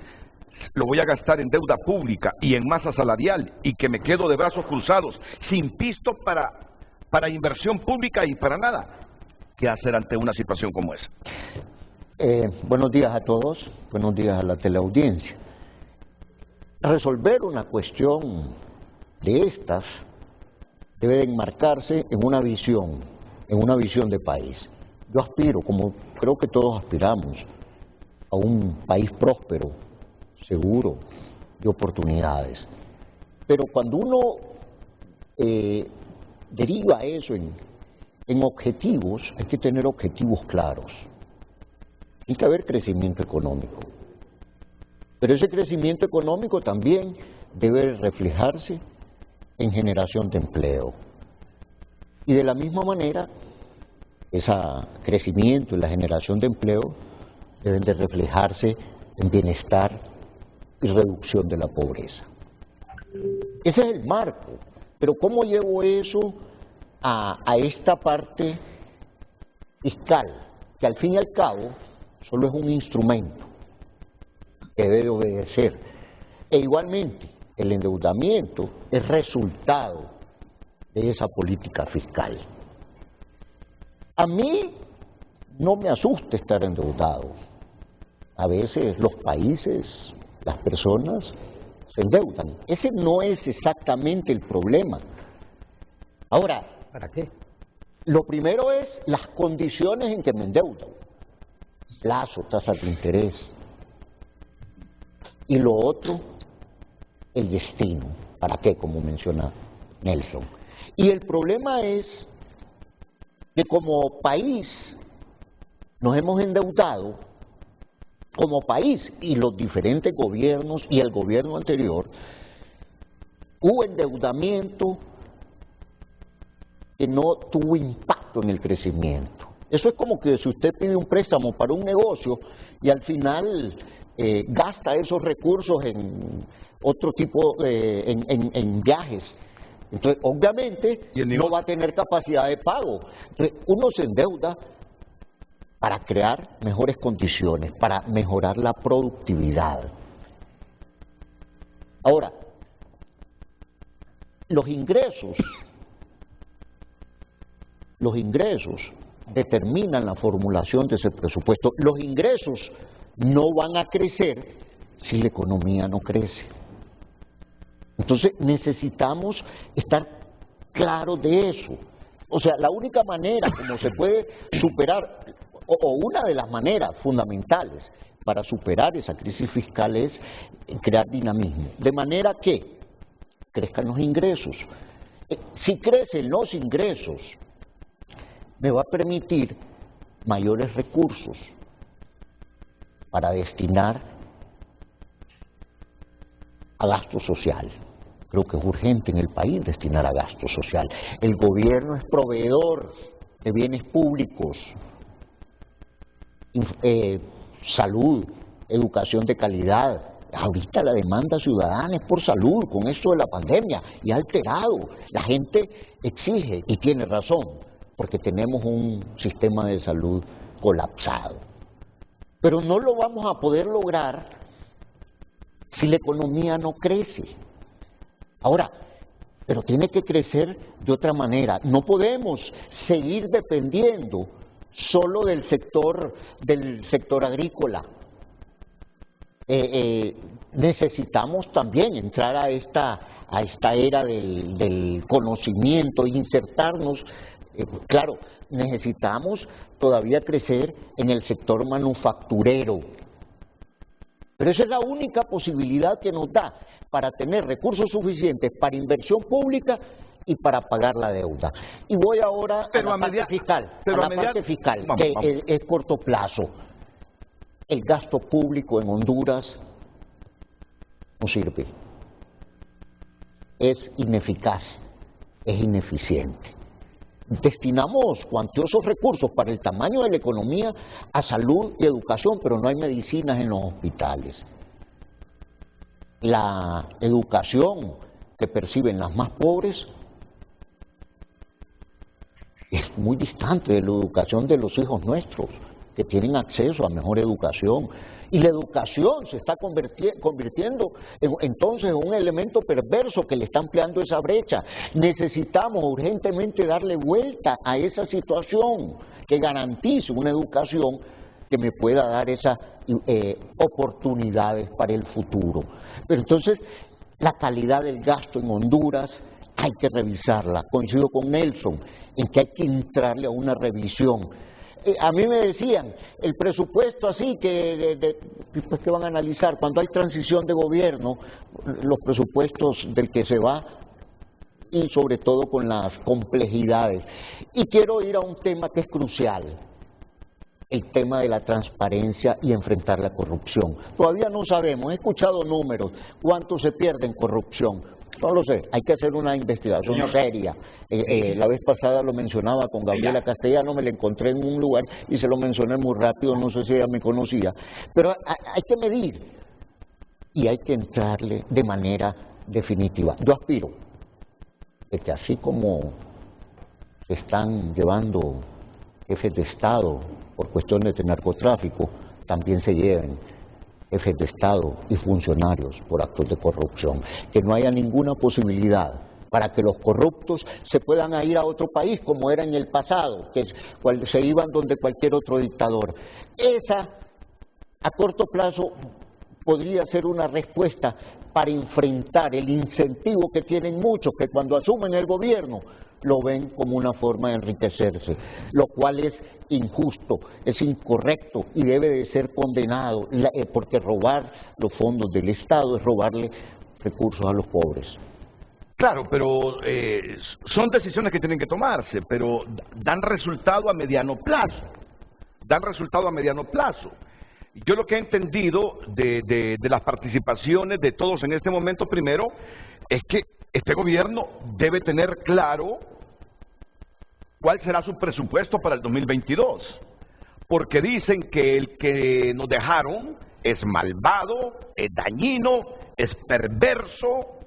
lo voy a gastar en deuda pública y en masa salarial y que me quedo de brazos cruzados, sin pisto para inversión pública y para nada, ¿qué hacer ante una situación como esa? Buenos días a todos, buenos días a la teleaudiencia. Resolver una cuestión de estas debe enmarcarse en una visión de país. Yo aspiro, como creo que todos aspiramos, a un país próspero, seguro, de oportunidades. Pero cuando uno deriva eso en objetivos, hay que tener objetivos claros. Tiene que haber crecimiento económico. Pero ese crecimiento económico también debe reflejarse en generación de empleo. Y de la misma manera, ese crecimiento y la generación de empleo deben de reflejarse en bienestar y reducción de la pobreza. Ese es el marco. Pero ¿cómo llevo eso a esta parte fiscal? Que al fin y al cabo solo es un instrumento que debe obedecer. E igualmente, el endeudamiento es resultado de esa política fiscal. A mí no me asusta estar endeudado. A veces los países, las personas se endeudan. Ese no es exactamente el problema. Ahora, ¿para qué? Lo primero es las condiciones en que me endeudo. Plazo, tasas de interés. Y lo otro, el destino. ¿Para qué? Como menciona Nelson. Y el problema es que como país nos hemos endeudado, como país y los diferentes gobiernos y el gobierno anterior, hubo endeudamiento que no tuvo impacto en el crecimiento. Eso es como que si usted pide un préstamo para un negocio y al final gasta esos recursos en otro tipo, en viajes. Entonces, obviamente, no va a tener capacidad de pago. Entonces, uno se endeuda para crear mejores condiciones, para mejorar la productividad. Ahora, los ingresos determinan la formulación de ese presupuesto. Los ingresos no van a crecer si la economía no crece. Entonces necesitamos estar claros de eso. O sea, la única manera como se puede superar, o una de las maneras fundamentales para superar esa crisis fiscal es crear dinamismo. De manera que crezcan los ingresos. Si crecen los ingresos, me va a permitir mayores recursos para destinar a gasto social. Creo que es urgente en el país destinar a gasto social. El gobierno es proveedor de bienes públicos, salud, educación de calidad. Ahorita la demanda ciudadana es por salud, con esto de la pandemia, y ha alterado. La gente exige, y tiene razón, porque tenemos un sistema de salud colapsado. Pero no lo vamos a poder lograr si la economía no crece. Ahora, pero tiene que crecer de otra manera. No podemos seguir dependiendo solo del sector agrícola. Necesitamos también entrar a a esta era del conocimiento, insertarnos. Claro, necesitamos todavía crecer en el sector manufacturero, pero esa es la única posibilidad que nos da para tener recursos suficientes para inversión pública y para pagar la deuda. Y voy ahora a la parte fiscal, que es corto plazo. El gasto público en Honduras no sirve, es ineficaz, es ineficiente. Destinamos cuantiosos recursos para el tamaño de la economía a salud y educación, pero no hay medicinas en los hospitales. La educación que perciben las más pobres es muy distante de la educación de los hijos nuestros, que tienen acceso a mejor educación. Y la educación se está convirtiendo entonces en un elemento perverso que le está ampliando esa brecha. Necesitamos urgentemente darle vuelta a esa situación que garantice una educación que me pueda dar esas oportunidades para el futuro. Pero entonces, la calidad del gasto en Honduras hay que revisarla. Coincido con Nelson en que hay que entrarle a una revisión. A mí me decían, el presupuesto así pues que van a analizar cuando hay transición de gobierno, los presupuestos del que se va y sobre todo con las complejidades. Y quiero ir a un tema que es crucial, el tema de la transparencia y enfrentar la corrupción. Todavía no sabemos, he escuchado números, cuánto se pierde en corrupción. No lo sé, hay que hacer una investigación seria. La vez pasada lo mencionaba con Gabriela Castellano, me la encontré en un lugar y se lo mencioné muy rápido, no sé si ella me conocía. Pero hay que medir y hay que entrarle de manera definitiva. Yo aspiro de que así como se están llevando jefes de Estado por cuestiones de narcotráfico, también se lleven jefes de Estado y funcionarios por actos de corrupción, que no haya ninguna posibilidad para que los corruptos se puedan ir a otro país como era en el pasado, que se iban donde cualquier otro dictador. Esa, a corto plazo, podría ser una respuesta para enfrentar el incentivo que tienen muchos, que cuando asumen el gobierno lo ven como una forma de enriquecerse, lo cual es injusto, es incorrecto y debe de ser condenado, porque robar los fondos del Estado es robarle recursos a los pobres. Claro, pero son decisiones que tienen que tomarse, pero dan resultado a mediano plazo. Yo lo que he entendido de las participaciones de todos en este momento, primero, es que este gobierno debe tener claro cuál será su presupuesto para el 2022, porque dicen que el que nos dejaron es malvado, es dañino, es perverso.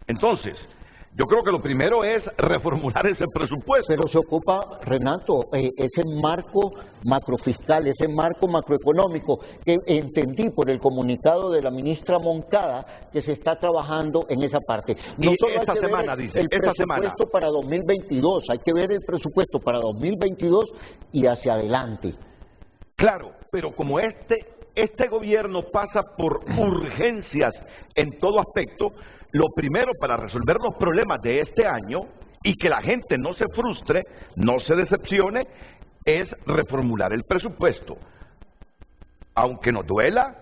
Entonces, yo creo que lo primero es reformular ese presupuesto. Pero se ocupa, Renato, ese marco macrofiscal, ese marco macroeconómico que entendí por el comunicado de la ministra Moncada que se está trabajando en esa parte. No y solo esta hay que semana, ver dice, el presupuesto para 2022, hay que ver el presupuesto para 2022 y hacia adelante. Claro, pero como este gobierno pasa por urgencias en todo aspecto, lo primero para resolver los problemas de este año y que la gente no se frustre, no se decepcione, es reformular el presupuesto. Aunque nos duela,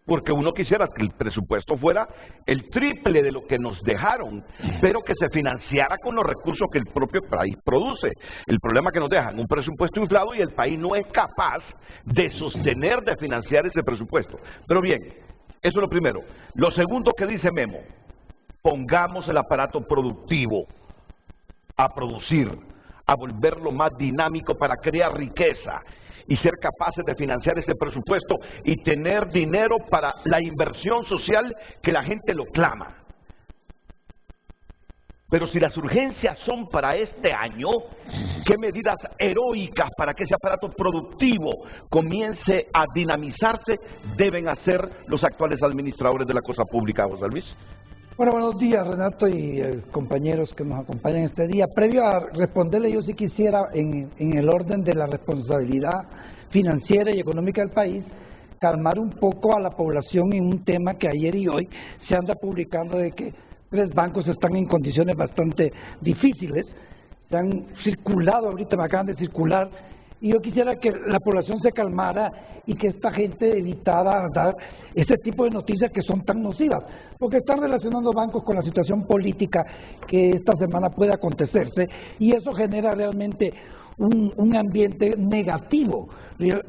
porque uno quisiera que el presupuesto fuera el triple de lo que nos dejaron, pero que se financiara con los recursos que el propio país produce. El problema es que nos dejan un presupuesto inflado y el país no es capaz de sostener, de financiar ese presupuesto. Pero bien, eso es lo primero. Lo segundo que dice Memo, pongamos el aparato productivo a producir, a volverlo más dinámico para crear riqueza y ser capaces de financiar ese presupuesto y tener dinero para la inversión social que la gente lo clama. Pero si las urgencias son para este año, ¿qué medidas heroicas para que ese aparato productivo comience a dinamizarse deben hacer los actuales administradores de la cosa pública, José Luis? Bueno, buenos días, Renato y compañeros que nos acompañan este día. Previo a responderle, yo sí quisiera, en el orden de la responsabilidad financiera y económica del país, calmar un poco a la población en un tema que ayer y hoy se anda publicando de que 3 bancos están en condiciones bastante difíciles, se han circulado, ahorita me acaban de circular, y yo quisiera que la población se calmara y que esta gente evitara dar ese tipo de noticias que son tan nocivas, porque están relacionando bancos con la situación política que esta semana puede acontecerse, y eso genera realmente un ambiente negativo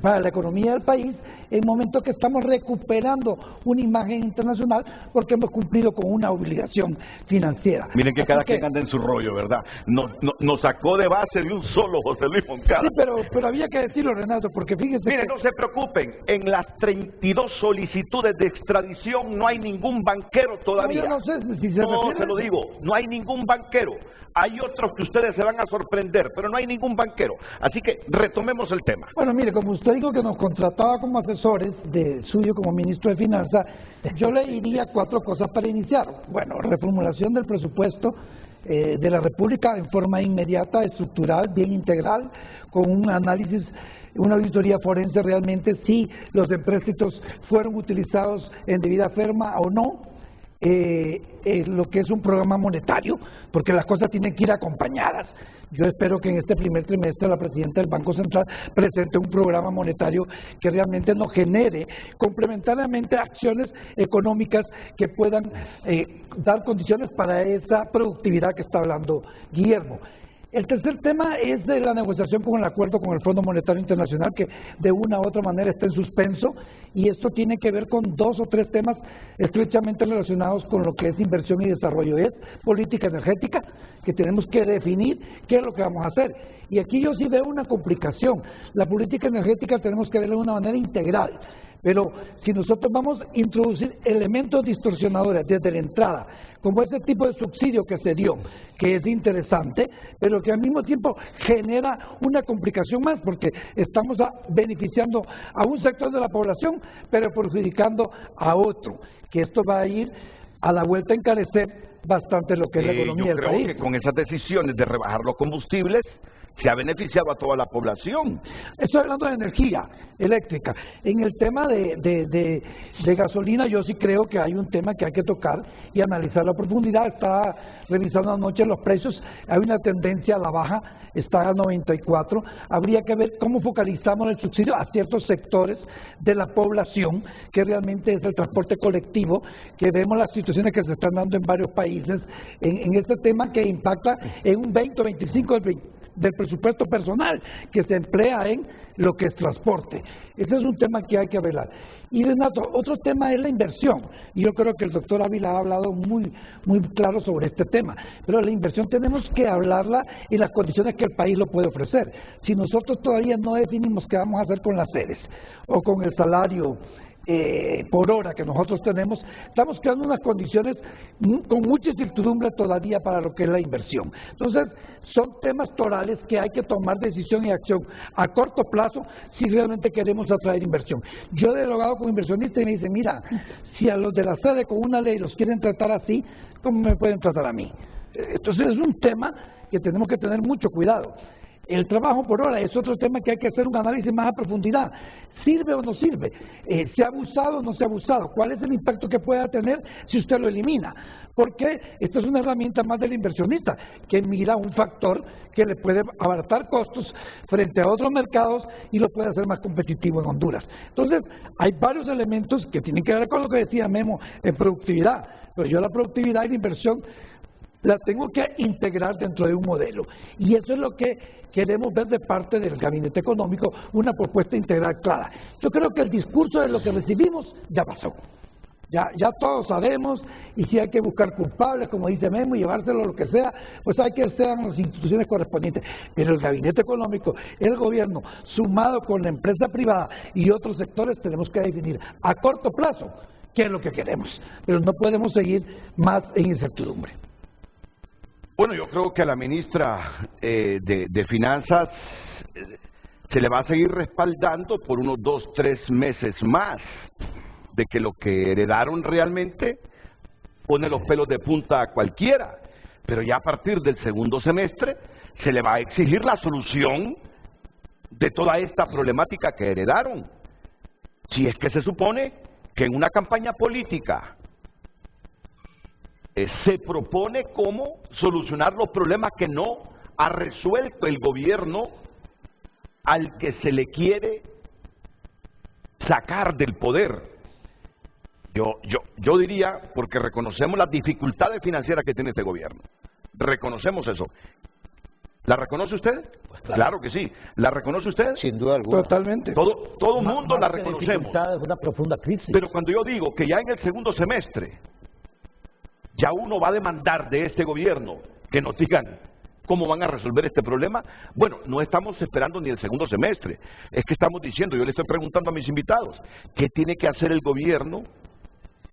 para la economía del país en el momento que estamos recuperando una imagen internacional porque hemos cumplido con una obligación financiera. Miren que cada quien anda en su rollo, ¿verdad? Nos sacó de base de un solo José Luis Moncada. Sí, pero había que decirlo, Renato, porque fíjense. Miren, no se preocupen, en las 32 solicitudes de extradición no hay ningún banquero todavía. No, yo no sé si se refiere. Se lo digo, no hay ningún banquero. Hay otros que ustedes se van a sorprender, pero no hay ningún banquero. Así que retomemos el tema. Bueno, mire, como usted dijo que nos contrataba como asesores de suyo como ministro de Finanzas, yo le diría 4 cosas para iniciar. Bueno, reformulación del presupuesto de la República en forma inmediata, estructural, bien integral, con un análisis, una auditoría forense realmente si los empréstitos fueron utilizados en debida forma o no. Lo que es un programa monetario, porque las cosas tienen que ir acompañadas. Yo espero que en este primer trimestre la presidenta del Banco Central presente un programa monetario que realmente nos genere complementariamente acciones económicas que puedan dar condiciones para esa productividad que está hablando Guillermo. El tercer tema es de la negociación con el acuerdo con el Fondo Monetario Internacional, que de una u otra manera está en suspenso, y esto tiene que ver con 2 o 3 temas estrechamente relacionados con lo que es inversión y desarrollo. Es política energética, que tenemos que definir qué es lo que vamos a hacer. Y aquí yo sí veo una complicación. La política energética tenemos que verla de una manera integral. Pero si nosotros vamos a introducir elementos distorsionadores desde la entrada, como ese tipo de subsidio que se dio, que es interesante, pero que al mismo tiempo genera una complicación más, porque estamos beneficiando a un sector de la población, pero perjudicando a otro, que esto va a ir a la vuelta a encarecer bastante lo que es la economía del país. Yo creo que con esas decisiones de rebajar los combustibles se ha beneficiado a toda la población. Estoy hablando de energía eléctrica. En el tema de gasolina, yo sí creo que hay un tema que hay que tocar y analizar a profundidad. Estaba revisando anoche los precios, hay una tendencia a la baja, está a 94. Habría que ver cómo focalizamos el subsidio a ciertos sectores de la población, que realmente es el transporte colectivo, que vemos las situaciones que se están dando en varios países en este tema, que impacta en un 20 o 25 del presupuesto personal que se emplea en lo que es transporte. Ese es un tema que hay que velar. Y Renato, otro tema es la inversión, y yo creo que el doctor Ávila ha hablado muy claro sobre este tema, pero la inversión tenemos que hablarla en las condiciones que el país lo puede ofrecer. Si nosotros todavía no definimos qué vamos a hacer con las sedes o con el salario por hora que nosotros tenemos, estamos creando unas condiciones con mucha incertidumbre todavía para lo que es la inversión. Entonces, son temas torales que hay que tomar decisión y acción a corto plazo si realmente queremos atraer inversión. Yo he dialogado con inversionistas y me dicen, mira, si a los de la sede con una ley los quieren tratar así, ¿cómo me pueden tratar a mí? Entonces, es un tema que tenemos que tener mucho cuidado. El trabajo por hora es otro tema que hay que hacer un análisis más a profundidad. ¿Sirve o no sirve? ¿Se ha abusado o no se ha abusado? ¿Cuál es el impacto que pueda tener si usted lo elimina? Porque esta es una herramienta más del inversionista que mira un factor que le puede abaratar costos frente a otros mercados y lo puede hacer más competitivo en Honduras. Entonces, hay varios elementos que tienen que ver con lo que decía Memo en productividad, pero yo la productividad y la inversión la tengo que integrar dentro de un modelo, y eso es lo que queremos ver de parte del Gabinete Económico, una propuesta integral clara. Yo creo que el discurso de lo que recibimos ya pasó, ya todos sabemos, y si hay que buscar culpables, como dice Memo, y llevárselo lo que sea, pues hay que sean las instituciones correspondientes, pero el Gabinete Económico, el gobierno, sumado con la empresa privada y otros sectores, tenemos que definir a corto plazo qué es lo que queremos, pero no podemos seguir más en incertidumbre. Bueno, yo creo que a la ministra de Finanzas se le va a seguir respaldando por unos 2 o 3 meses más, de que lo que heredaron realmente pone los pelos de punta a cualquiera, pero ya a partir del segundo semestre se le va a exigir la solución de toda esta problemática que heredaron. Si es que se supone que en una campaña política se propone cómo solucionar los problemas que no ha resuelto el gobierno al que se le quiere sacar del poder. Yo diría, porque reconocemos las dificultades financieras que tiene este gobierno. Reconocemos eso. ¿La reconoce usted? Pues claro que sí. ¿La reconoce usted? Sin duda alguna. Totalmente. Todo el mundo la reconocemos. Es una profunda crisis. Pero cuando yo digo que ya en el segundo semestre, ya uno va a demandar de este gobierno que nos digan cómo van a resolver este problema, bueno, no estamos esperando ni el segundo semestre. Es que estamos diciendo, yo le estoy preguntando a mis invitados, ¿qué tiene que hacer el gobierno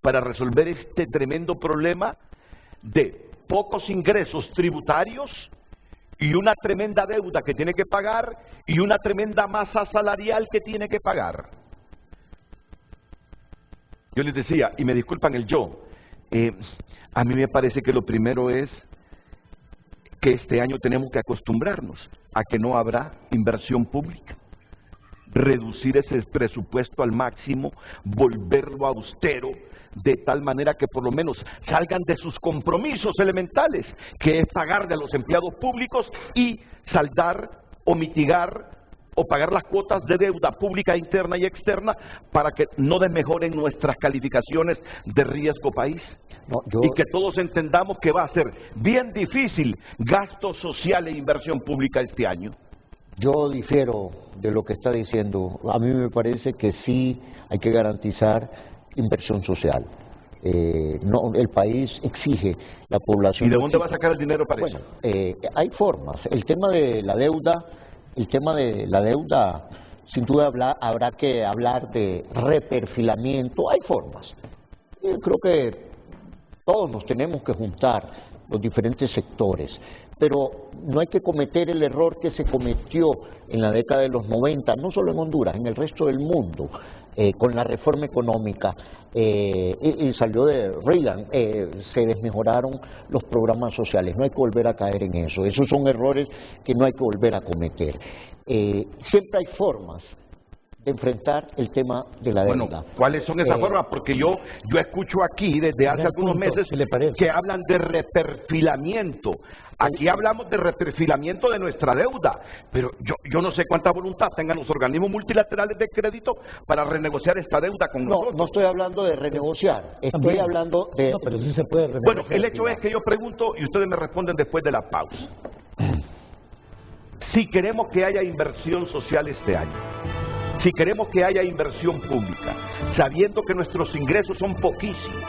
para resolver este tremendo problema de pocos ingresos tributarios y una tremenda deuda que tiene que pagar y una tremenda masa salarial que tiene que pagar? Yo les decía, y me disculpan el a mí me parece que lo primero es que este año tenemos que acostumbrarnos a que no habrá inversión pública, reducir ese presupuesto al máximo, volverlo austero, de tal manera que por lo menos salgan de sus compromisos elementales, que es pagarle a los empleados públicos y saldar o mitigar o pagar las cuotas de deuda pública interna y externa para que no desmejoren nuestras calificaciones de riesgo país. Y que todos entendamos que va a ser bien difícil gasto social e inversión pública este año. Yo difiero de lo que está diciendo. A mí me parece que sí hay que garantizar inversión social. No, el país exige, la población... ¿Y de dónde va a sacar el dinero para eso? Hay formas. El tema de la deuda, sin duda habrá que hablar de reperfilamiento. Hay formas. Yo creo que todos nos tenemos que juntar, los diferentes sectores, pero no hay que cometer el error que se cometió en la década de los 90, no solo en Honduras, en el resto del mundo, con la reforma económica, y salió de Reagan, se desmejoraron los programas sociales. No hay que volver a caer en eso. Esos son errores que no hay que volver a cometer. Siempre hay formas de enfrentar el tema de la deuda. Bueno, ¿cuáles son esas formas? Porque yo escucho aquí desde hace algunos meses que hablan de reperfilamiento. Aquí hablamos de reperfilamiento de nuestra deuda, pero yo no sé cuánta voluntad tengan los organismos multilaterales de crédito para renegociar esta deuda con nosotros. No estoy hablando de renegociar, estoy hablando de... No, pero sí se puede renegociar. Bueno, el hecho es que yo pregunto y ustedes me responden después de la pausa. Si queremos que haya inversión social este año, si queremos que haya inversión pública, sabiendo que nuestros ingresos son poquísimos,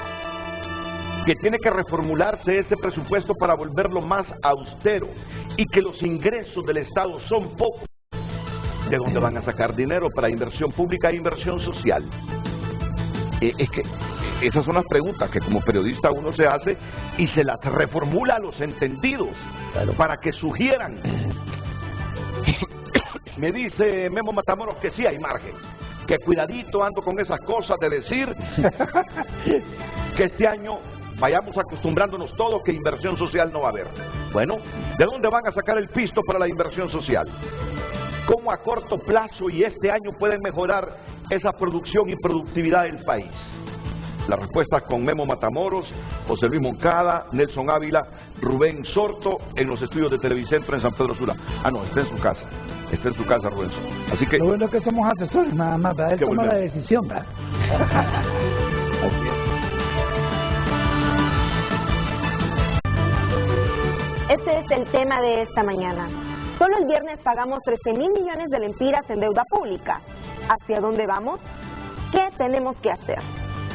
que tiene que reformularse ese presupuesto para volverlo más austero y que los ingresos del Estado son pocos, ¿de dónde van a sacar dinero para inversión pública e inversión social? Es que esas son las preguntas que como periodista uno se hace y se las reformula a los entendidos para que sugieran. Me dice Memo Matamoros que sí hay margen, que cuidadito ando con esas cosas de decir que este año vayamos acostumbrándonos todos que inversión social no va a haber. Bueno, ¿de dónde van a sacar el pisto para la inversión social? ¿Cómo a corto plazo y este año pueden mejorar esa producción y productividad del país? Las respuestas con Memo Matamoros, José Luis Moncada, Nelson Ávila, Rubén Sorto en los estudios de Televicentro en San Pedro Sula. Ah, no, está en su casa. Está en su casa, Rubén Sorto. Así que... Lo bueno es que somos asesores, nada más, ¿verdad? Él toma la decisión, ¿verdad? Este es el tema de esta mañana. Solo el viernes pagamos 13,000 millones de lempiras en deuda pública. ¿Hacia dónde vamos? ¿Qué tenemos que hacer?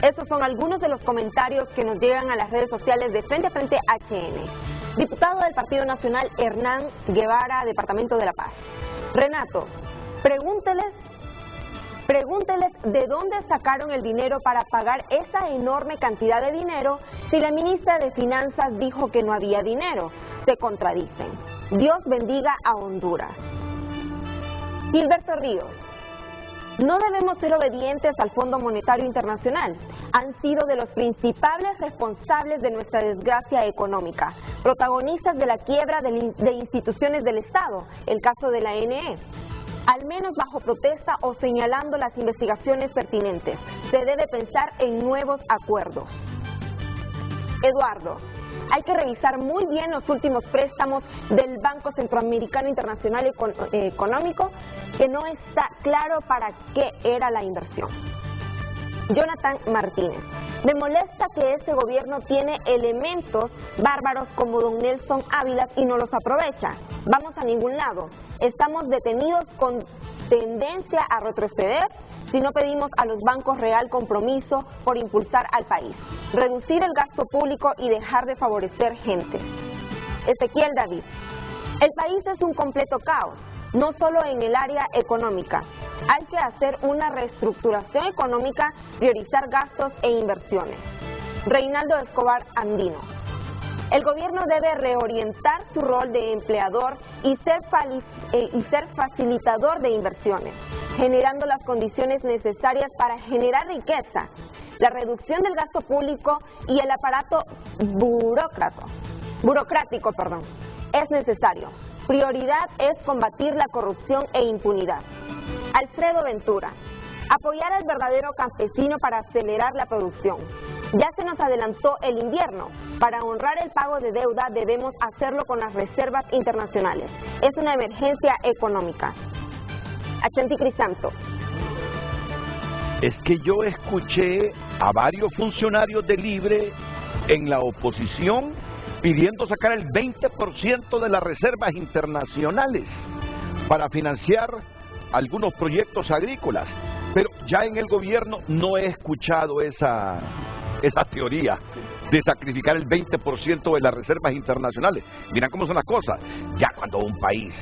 Esos son algunos de los comentarios que nos llegan a las redes sociales de Frente a Frente HN. Diputado del Partido Nacional, Hernán Guevara, Departamento de La Paz. Renato, pregúnteles de dónde sacaron el dinero para pagar esa enorme cantidad de dinero si la ministra de Finanzas dijo que no había dinero. Se contradicen. Dios bendiga a Honduras. Gilberto Ríos. No debemos ser obedientes al Fondo Monetario Internacional. Han sido de los principales responsables de nuestra desgracia económica, protagonistas de la quiebra de instituciones del Estado, el caso de la ANE. Al menos bajo protesta o señalando las investigaciones pertinentes, se debe pensar en nuevos acuerdos. Eduardo. Hay que revisar muy bien los últimos préstamos del Banco Centroamericano Internacional Económico, que no está claro para qué era la inversión. Jonathan Martínez. Me molesta que este gobierno tiene elementos bárbaros como don Nelson Ávila y no los aprovecha. Vamos a ningún lado. Estamos detenidos con tendencia a retroceder si no pedimos a los bancos real compromiso por impulsar al país, reducir el gasto público y dejar de favorecer gente. Ezequiel David. El país es un completo caos, no solo en el área económica. Hay que hacer una reestructuración económica, priorizar gastos e inversiones. Reinaldo Escobar Andino. El gobierno debe reorientar su rol de empleador y ser facilitador de inversiones, generando las condiciones necesarias para generar riqueza. La reducción del gasto público y el aparato burocrático es necesario. Prioridad es combatir la corrupción e impunidad. Alfredo Ventura. Apoyar al verdadero campesino para acelerar la producción. Ya se nos adelantó el invierno. Para honrar el pago de deuda debemos hacerlo con las reservas internacionales. Es una emergencia económica. Achanti Crisanto. Es que yo escuché a varios funcionarios de Libre en la oposición pidiendo sacar el 20% de las reservas internacionales para financiar algunos proyectos agrícolas, pero ya en el gobierno no he escuchado esa teoría de sacrificar el 20% de las reservas internacionales. Miren cómo son las cosas. Ya cuando un país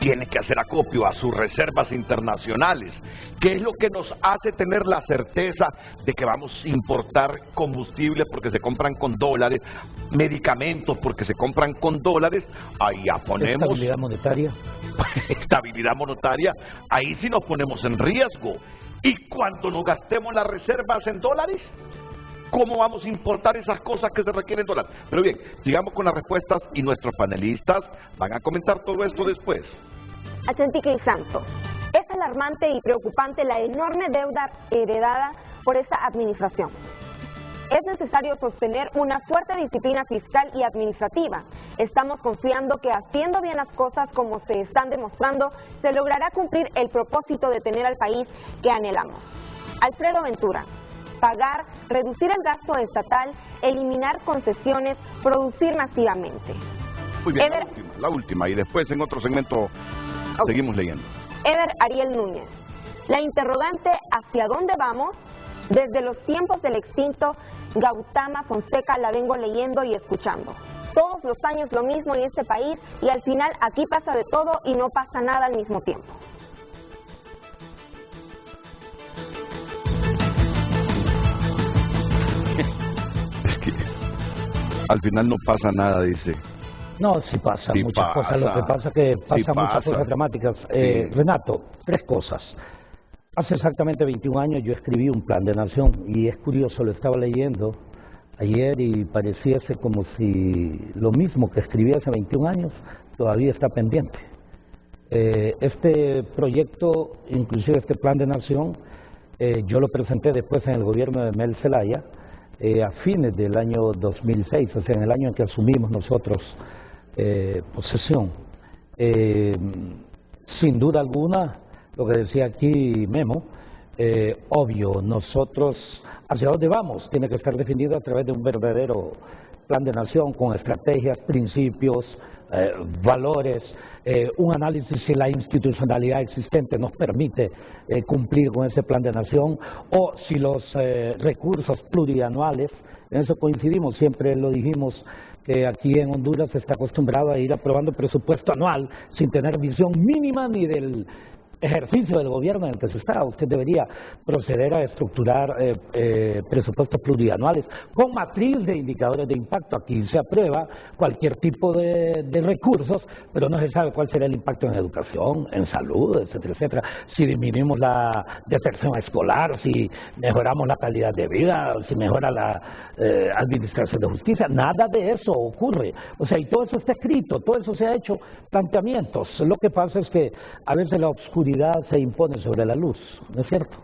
tiene que hacer acopio a sus reservas internacionales, ¿qué es lo que nos hace tener la certeza de que vamos a importar combustibles porque se compran con dólares, medicamentos porque se compran con dólares? Ahí ya ponemos... Estabilidad monetaria. Estabilidad monetaria, ahí sí nos ponemos en riesgo. Y cuando nos gastemos las reservas en dólares, ¿cómo vamos a importar esas cosas que se requieren en dólares? Pero bien, sigamos con las respuestas y nuestros panelistas van a comentar todo esto después. Achanti Crisanto. Es alarmante y preocupante la enorme deuda heredada por esta administración. Es necesario sostener una fuerte disciplina fiscal y administrativa. Estamos confiando que haciendo bien las cosas como se están demostrando, se logrará cumplir el propósito de tener al país que anhelamos. Alfredo Ventura. Pagar, reducir el gasto estatal, eliminar concesiones, producir masivamente. Muy bien, la última, y después en otro segmento seguimos leyendo. Eder Ariel Núñez. La interrogante ¿hacia dónde vamos? Desde los tiempos del extinto Gautama Fonseca la vengo leyendo y escuchando. Todos los años lo mismo en este país y al final aquí pasa de todo y no pasa nada al mismo tiempo. Es que al final no pasa nada, dice. No, sí pasa, sí muchas pasa, cosas. Lo que pasa es que pasan sí muchas pasa. cosas dramáticas. Sí. Renato, 3 cosas. Hace exactamente 21 años yo escribí un plan de nación y es curioso, lo estaba leyendo ayer y pareciese como si lo mismo que escribí hace 21 años todavía está pendiente. Este proyecto, inclusive este plan de nación, yo lo presenté después en el gobierno de Mel Zelaya a fines del año 2006, o sea, en el año en que asumimos nosotros posesión. Sin duda alguna, lo que decía aquí Memo, obvio, nosotros, ¿hacia dónde vamos? Tiene que estar definido a través de un verdadero plan de nación con estrategias, principios, valores, un análisis si la institucionalidad existente nos permite cumplir con ese plan de nación o si los recursos plurianuales, en eso coincidimos, siempre lo dijimos, que aquí en Honduras se está acostumbrado a ir aprobando presupuesto anual sin tener visión mínima ni del ejercicio del gobierno en el que se está. Usted debería proceder a estructurar presupuestos plurianuales con matriz de indicadores de impacto. Aquí se aprueba cualquier tipo de recursos, pero no se sabe cuál será el impacto en educación, en salud, etcétera, etcétera. Si disminuimos la deserción escolar, si mejoramos la calidad de vida, si mejora la administración de justicia, nada de eso ocurre. O sea, y todo eso está escrito, todo eso se ha hecho planteamientos. Lo que pasa es que a veces la oscuridad se impone sobre la luz, ¿no es cierto?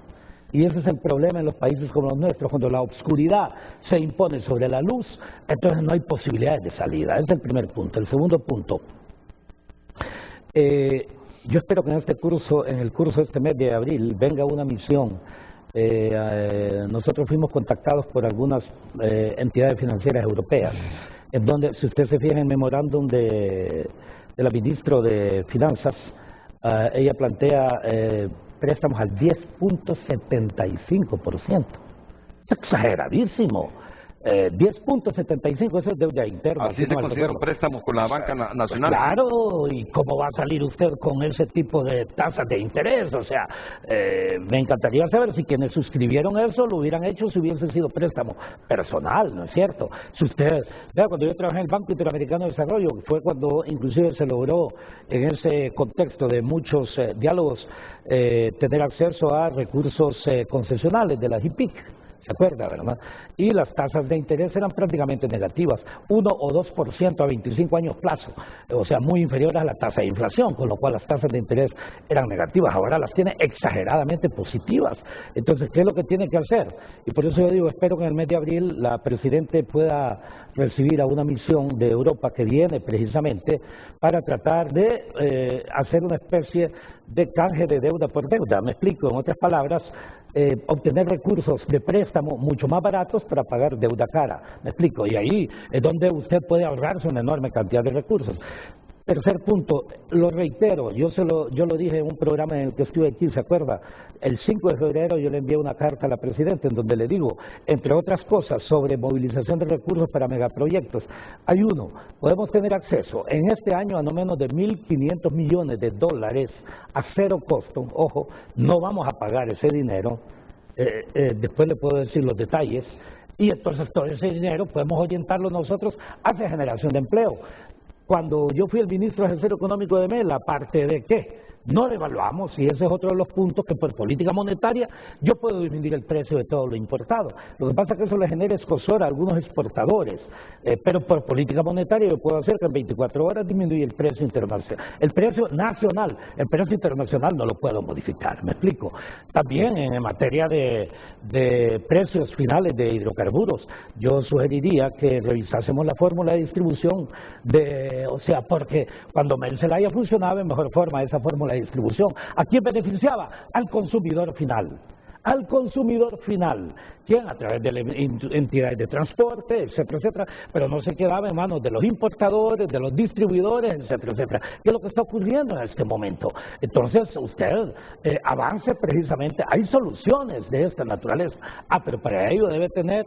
Y ese es el problema en los países como los nuestros, cuando la oscuridad se impone sobre la luz, entonces no hay posibilidades de salida. Ese es el primer punto. El segundo punto, yo espero que en el curso de este mes de abril, venga una misión. Nosotros fuimos contactados por algunas entidades financieras europeas, en donde, si usted se fija en el memorándum de la ministra de Finanzas, ella plantea préstamos al 10.75%. Es exageradísimo. 10.75, eso es deuda interna. Así se consiguieron préstamos con la banca nacional. Claro, ¿y cómo va a salir usted con ese tipo de tasas de interés? O sea, me encantaría saber si quienes suscribieron eso lo hubieran hecho si hubiese sido préstamo personal, ¿no es cierto? Si usted, vea, cuando yo trabajé en el Banco Interamericano de Desarrollo, fue cuando inclusive se logró en ese contexto de muchos diálogos tener acceso a recursos concesionales de la JIPIC. ¿Se acuerda, verdad? Y las tasas de interés eran prácticamente negativas, 1 o 2% a 25 años plazo, o sea, muy inferiores a la tasa de inflación, con lo cual las tasas de interés eran negativas, ahora las tiene exageradamente positivas. Entonces, ¿qué es lo que tiene que hacer? Y por eso yo digo, espero que en el mes de abril la Presidente pueda recibir a una misión de Europa que viene precisamente para tratar de hacer una especie de canje de deuda por deuda. Me explico, en otras palabras, obtener recursos de préstamo mucho más baratos para pagar deuda cara. Me explico, y ahí es donde usted puede ahorrarse una enorme cantidad de recursos. Tercer punto, lo reitero, yo lo dije en un programa en el que estuve aquí, ¿se acuerda? El 5 de febrero yo le envié una carta a la Presidenta en donde le digo, entre otras cosas, sobre movilización de recursos para megaproyectos. Hay uno, podemos tener acceso en este año a no menos de 1.500 millones de dólares a cero costo. Ojo, no vamos a pagar ese dinero, después le puedo decir los detalles, y entonces todo ese dinero podemos orientarlo nosotros hacia generación de empleo. Cuando yo fui el ministro de Desarrollo Económico de Mela, aparte de que no devaluamos, y ese es otro de los puntos que por política monetaria yo puedo disminuir el precio de todo lo importado. Lo que pasa es que eso le genera escozor a algunos exportadores, pero por política monetaria yo puedo hacer que en 24 horas disminuya el precio internacional. El precio nacional, el precio internacional no lo puedo modificar, ¿me explico? También en materia de precios finales de hidrocarburos, yo sugeriría que revisásemos la fórmula de distribución o sea, porque cuando Mel Zelaya funcionaba en mejor forma esa fórmula de distribución, ¿a quién beneficiaba? Al consumidor final. Al consumidor final, quien a través de entidades de transporte, etcétera, etcétera, pero no se quedaba en manos de los importadores, de los distribuidores, etcétera, etcétera. ¿Qué es lo que está ocurriendo en este momento? Entonces, usted avance precisamente, hay soluciones de esta naturaleza. Pero para ello debe tener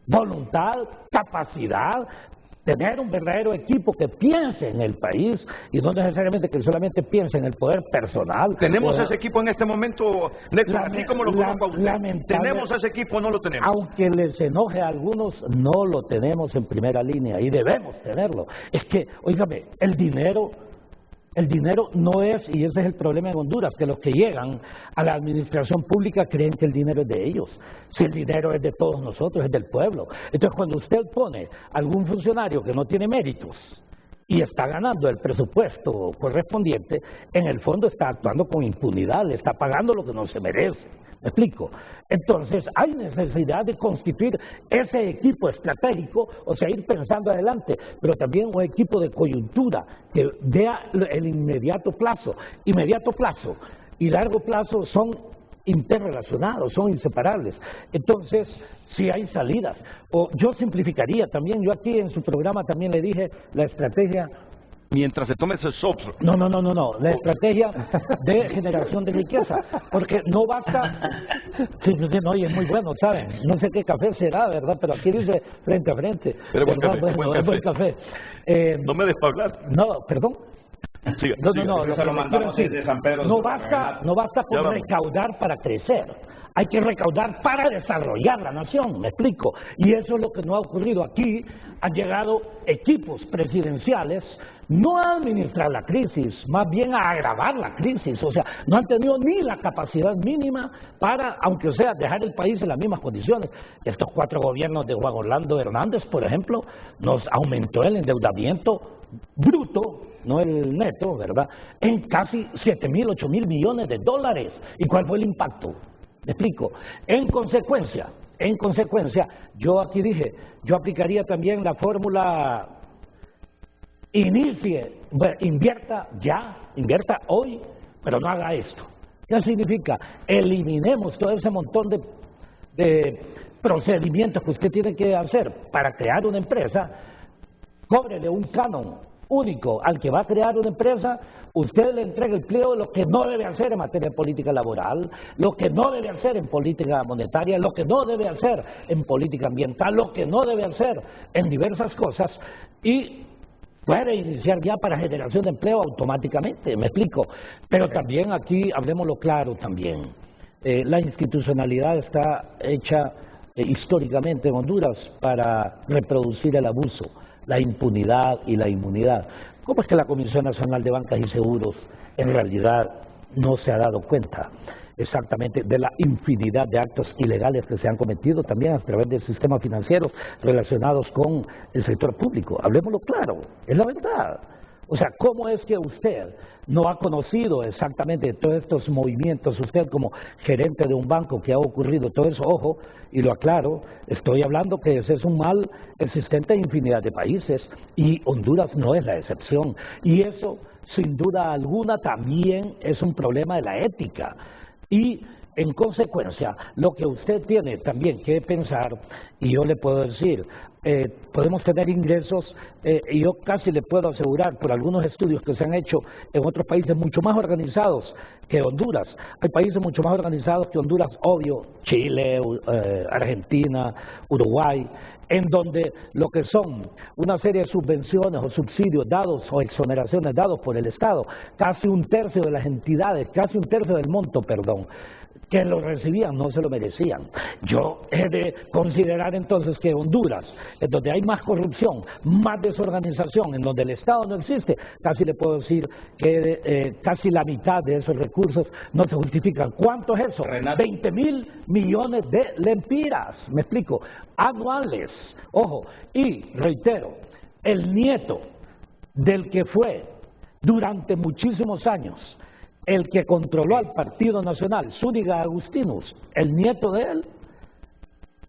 voluntad, capacidad, tener un verdadero equipo que piense en el país y no necesariamente que solamente piense en el poder personal. ¿Tenemos ese equipo en este momento, Néstor? Así como lo conozco a usted. ¿Tenemos ese equipo o no lo tenemos? Aunque les enoje a algunos, no lo tenemos en primera línea y debemos tenerlo. Es que, óigame, el dinero no es, y ese es el problema en Honduras, que los que llegan a la administración pública creen que el dinero es de ellos. Si el dinero es de todos nosotros, es del pueblo. Entonces, cuando usted pone algún funcionario que no tiene méritos y está ganando el presupuesto correspondiente, en el fondo está actuando con impunidad, le está pagando lo que no se merece. ¿Me explico? Entonces, hay necesidad de constituir ese equipo estratégico, o sea, ir pensando adelante, pero también un equipo de coyuntura que vea el inmediato plazo. Inmediato plazo y largo plazo son interrelacionados, son inseparables. Entonces, sí hay salidas. O yo simplificaría también, yo aquí en su programa también le dije la estrategia. Mientras se tome ese software. No, la estrategia de generación de riqueza, porque no basta, sí, no, y es muy bueno, ¿saben? No sé qué café será, ¿verdad? Pero aquí dice frente a frente. Pero buen café, buen café. No me des para hablar. No, perdón. Sí, no basta con recaudar para crecer. Hay que recaudar para desarrollar la nación, me explico. Y eso es lo que no ha ocurrido aquí. Han llegado equipos presidenciales no a administrar la crisis, más bien a agravar la crisis. O sea, no han tenido ni la capacidad mínima para, aunque sea, dejar el país en las mismas condiciones. Estos 4 gobiernos de Juan Orlando Hernández, por ejemplo, nos aumentó el endeudamiento bruto, no el neto, ¿verdad?, en casi 7.000, 8.000 millones de dólares. ¿Y cuál fue el impacto? ¿Me explico? En consecuencia, yo aquí dije, yo aplicaría también la fórmula invierta hoy, pero no haga esto. ¿Qué significa? Eliminemos todo ese montón de procedimientos que usted tiene que hacer para crear una empresa, cóbrele un canon único al que va a crear una empresa, usted le entrega el pliego de lo que no debe hacer en materia de política laboral, lo que no debe hacer en política monetaria, lo que no debe hacer en política ambiental, lo que no debe hacer en diversas cosas, y puede iniciar ya para generación de empleo automáticamente, me explico. Pero también aquí, hablemoslo claro también, la institucionalidad está hecha históricamente en Honduras para reproducir el abuso, la impunidad y la inmunidad. ¿Cómo es que la Comisión Nacional de Bancas y Seguros en realidad no se ha dado cuenta exactamente de la infinidad de actos ilegales que se han cometido también a través del sistema financiero relacionados con el sector público? Hablemoslo claro, es la verdad. O sea, ¿cómo es que usted no ha conocido exactamente todos estos movimientos? Usted como gerente de un banco que ha ocurrido todo eso, ojo, y lo aclaro, estoy hablando que ese es un mal existente en infinidad de países y Honduras no es la excepción. Y eso, sin duda alguna, también es un problema de la ética. Y en consecuencia, lo que usted tiene también que pensar, y yo le puedo decir, podemos tener ingresos, y yo casi le puedo asegurar por algunos estudios que se han hecho en otros países mucho más organizados que Honduras. Hay países mucho más organizados que Honduras, obvio, Chile, Argentina, Uruguay, en donde lo que son una serie de subvenciones o subsidios dados o exoneraciones dados por el Estado, casi un tercio de las entidades, casi un tercio del monto, perdón, que lo recibían no se lo merecían. Yo he de considerar entonces que Honduras, en donde hay más corrupción, más desorganización, en donde el Estado no existe, casi le puedo decir que casi la mitad de esos recursos no se justifican. ¿Cuánto es eso? Renato. 20.000 millones de lempiras, me explico, anuales. Ojo, y reitero, el nieto del que fue durante muchísimos años el que controló al Partido Nacional, Zúñiga Agustinus, el nieto de él,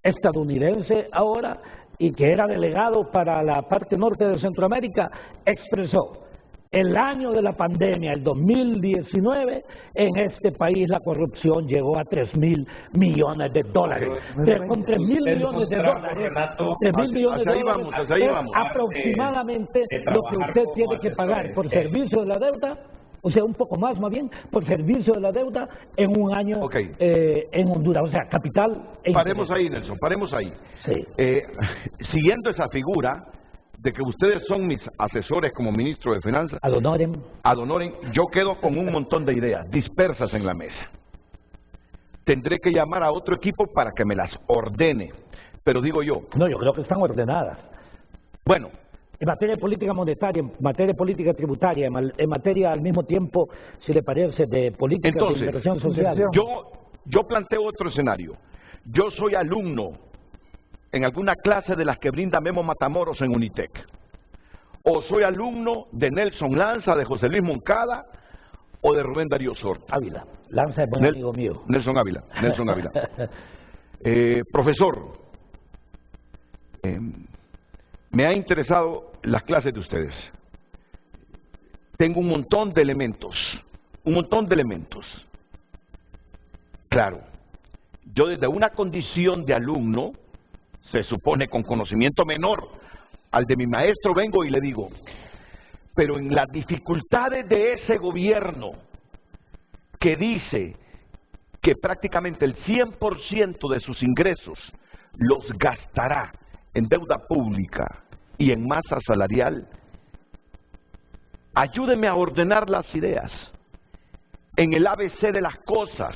estadounidense ahora, y que era delegado para la parte norte de Centroamérica, expresó: el año de la pandemia, el 2019, en este país la corrupción llegó a 3.000 millones de dólares. Con 3.000 millones de dólares, 3.000 millones de dólares es aproximadamente lo que usted tiene que pagar por servicio de la deuda, o sea, un poco más bien, por servicio de la deuda en un año en Honduras. O sea, capital... Paremos ahí, Nelson, paremos ahí. Sí. Siguiendo esa figura de que ustedes son mis asesores como ministro de Finanzas, ad honorem, yo quedo con un montón de ideas dispersas en la mesa. Tendré que llamar a otro equipo para que me las ordene, pero digo yo... No, yo creo que están ordenadas. Bueno... En materia de política monetaria, en materia de política tributaria, en materia al mismo tiempo, si le parece, de política de inversión social. Yo planteo otro escenario. Yo soy alumno en alguna clase de las que brinda Memo Matamoros en Unitec. O soy alumno de Nelson Lanza, de José Luis Moncada o de Rubén Darío Sordo. Ávila. Lanza es buen amigo mío. Nelson Ávila. Profesor, me ha interesado las clases de ustedes. Tengo un montón de elementos. Claro, yo desde una condición de alumno, se supone con conocimiento menor al de mi maestro, vengo y le digo, pero en las dificultades de ese gobierno que dice que prácticamente el 100% de sus ingresos los gastará en deuda pública y en masa salarial, ayúdeme a ordenar las ideas en el ABC de las cosas,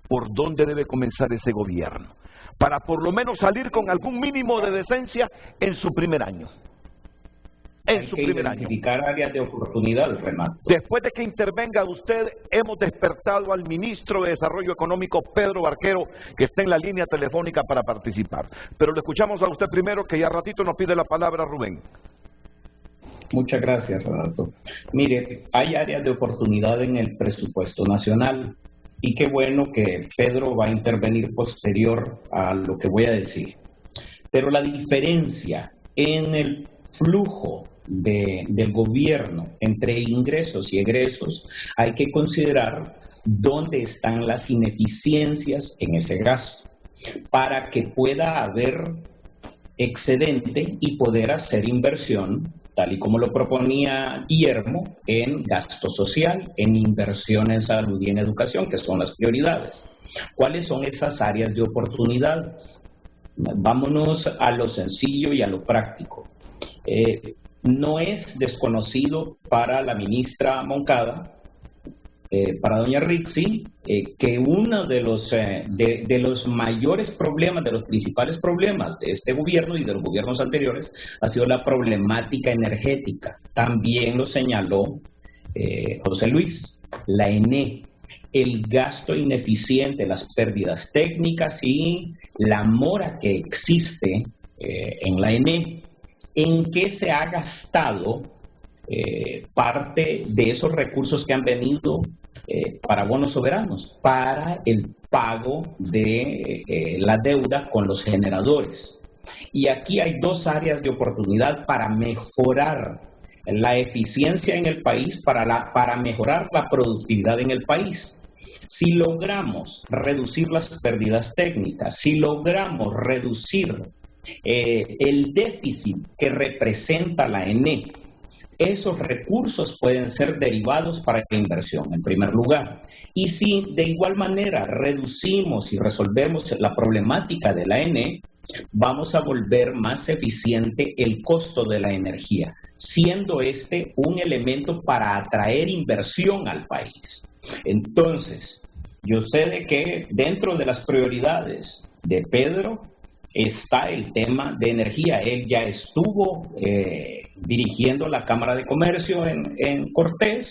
por dónde debe comenzar ese gobierno, para por lo menos salir con algún mínimo de decencia en su primer año. Hay que identificar áreas de oportunidad, Renato. Después de que intervenga usted, hemos despertado al ministro de Desarrollo Económico, Pedro Barquero, que está en la línea telefónica para participar. Pero le escuchamos a usted primero, que ya ratito nos pide la palabra Rubén. Muchas gracias, Renato. Mire, hay áreas de oportunidad en el presupuesto nacional. y qué bueno que Pedro va a intervenir posterior a lo que voy a decir. Pero la diferencia en el flujo del gobierno entre ingresos y egresos, hay que considerar dónde están las ineficiencias en ese gasto, para que pueda haber excedente y poder hacer inversión, tal y como lo proponía Guillermo, en gasto social, en inversión en salud y en educación, que son las prioridades. ¿Cuáles son esas áreas de oportunidad? Vámonos a lo sencillo y a lo práctico. No es desconocido para la ministra Moncada, para doña Rixi, que uno de los mayores problemas, de los principales problemas de este gobierno y de los gobiernos anteriores ha sido la problemática energética. También lo señaló José Luis, la ENE, el gasto ineficiente, las pérdidas técnicas y la mora que existe en la ENE. ¿En qué se ha gastado parte de esos recursos que han venido para bonos soberanos? Para el pago de la deuda con los generadores. Y aquí hay dos áreas de oportunidad para mejorar la eficiencia en el país, para mejorar la productividad en el país. Si logramos reducir las pérdidas técnicas, si logramos reducir el déficit que representa la ENE, esos recursos pueden ser derivados para la inversión, en primer lugar. Y si de igual manera reducimos y resolvemos la problemática de la ENE, vamos a volver más eficiente el costo de la energía, siendo este un elemento para atraer inversión al país. Entonces, yo sé de que dentro de las prioridades de Pedro está el tema de energía. Él ya estuvo dirigiendo la Cámara de Comercio en Cortés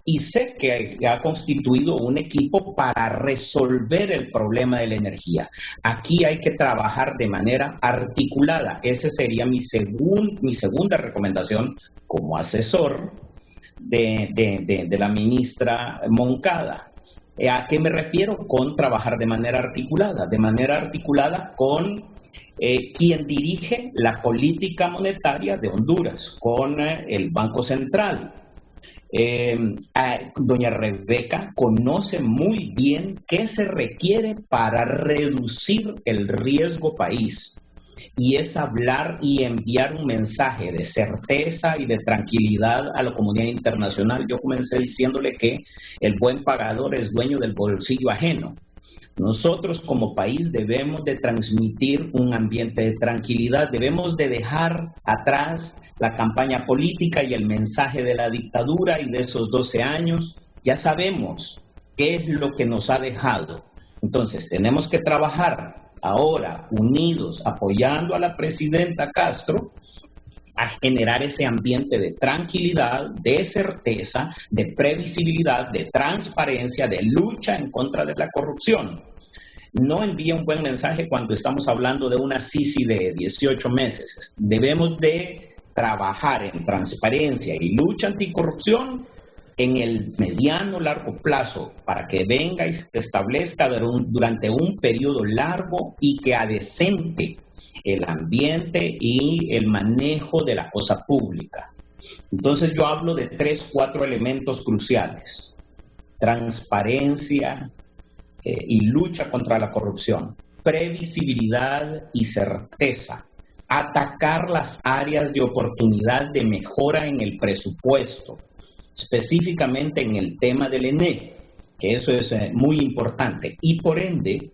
y sé que ha constituido un equipo para resolver el problema de la energía. Aquí hay que trabajar de manera articulada. Esa sería mi segunda recomendación como asesor de la ministra Moncada. ¿A qué me refiero con trabajar de manera articulada? De manera articulada con quien dirige la política monetaria de Honduras, con el Banco Central. Doña Rebeca conoce muy bien qué se requiere para reducir el riesgo país, y es hablar y enviar un mensaje de certeza y de tranquilidad a la comunidad internacional. Yo comencé diciéndole que el buen pagador es dueño del bolsillo ajeno. Nosotros como país debemos de transmitir un ambiente de tranquilidad, debemos de dejar atrás la campaña política y el mensaje de la dictadura y de esos 12 años. Ya sabemos qué es lo que nos ha dejado. Entonces tenemos que trabajar ahora unidos, apoyando a la presidenta Castro, a generar ese ambiente de tranquilidad, de certeza, de previsibilidad, de transparencia, de lucha en contra de la corrupción. No envía un buen mensaje cuando estamos hablando de una CICI de 18 meses. Debemos de trabajar en transparencia y lucha anticorrupción en el mediano largo plazo, para que venga y se establezca durante un periodo largo y que adecente el ambiente y el manejo de la cosa pública. Entonces yo hablo de 3-4 elementos cruciales: transparencia y lucha contra la corrupción, previsibilidad y certeza, atacar las áreas de oportunidad de mejora en el presupuesto, específicamente en el tema del ENE, que eso es muy importante, y por ende,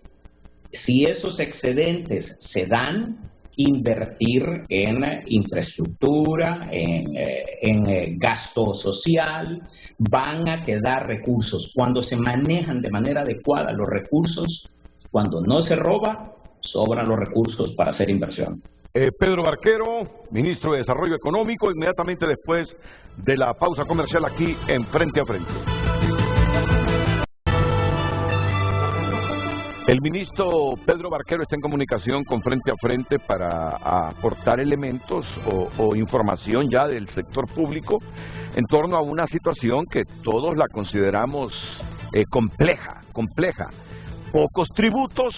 si esos excedentes se dan, invertir en infraestructura, en gasto social. Van a quedar recursos. Cuando se manejan de manera adecuada los recursos, cuando no se roba, sobran los recursos para hacer inversión. Pedro Barquero, ministro de Desarrollo Económico, inmediatamente después de la pausa comercial aquí en Frente a Frente. El ministro Pedro Barquero está en comunicación con Frente a Frente para aportar elementos o información ya del sector público en torno a una situación que todos la consideramos compleja. Pocos tributos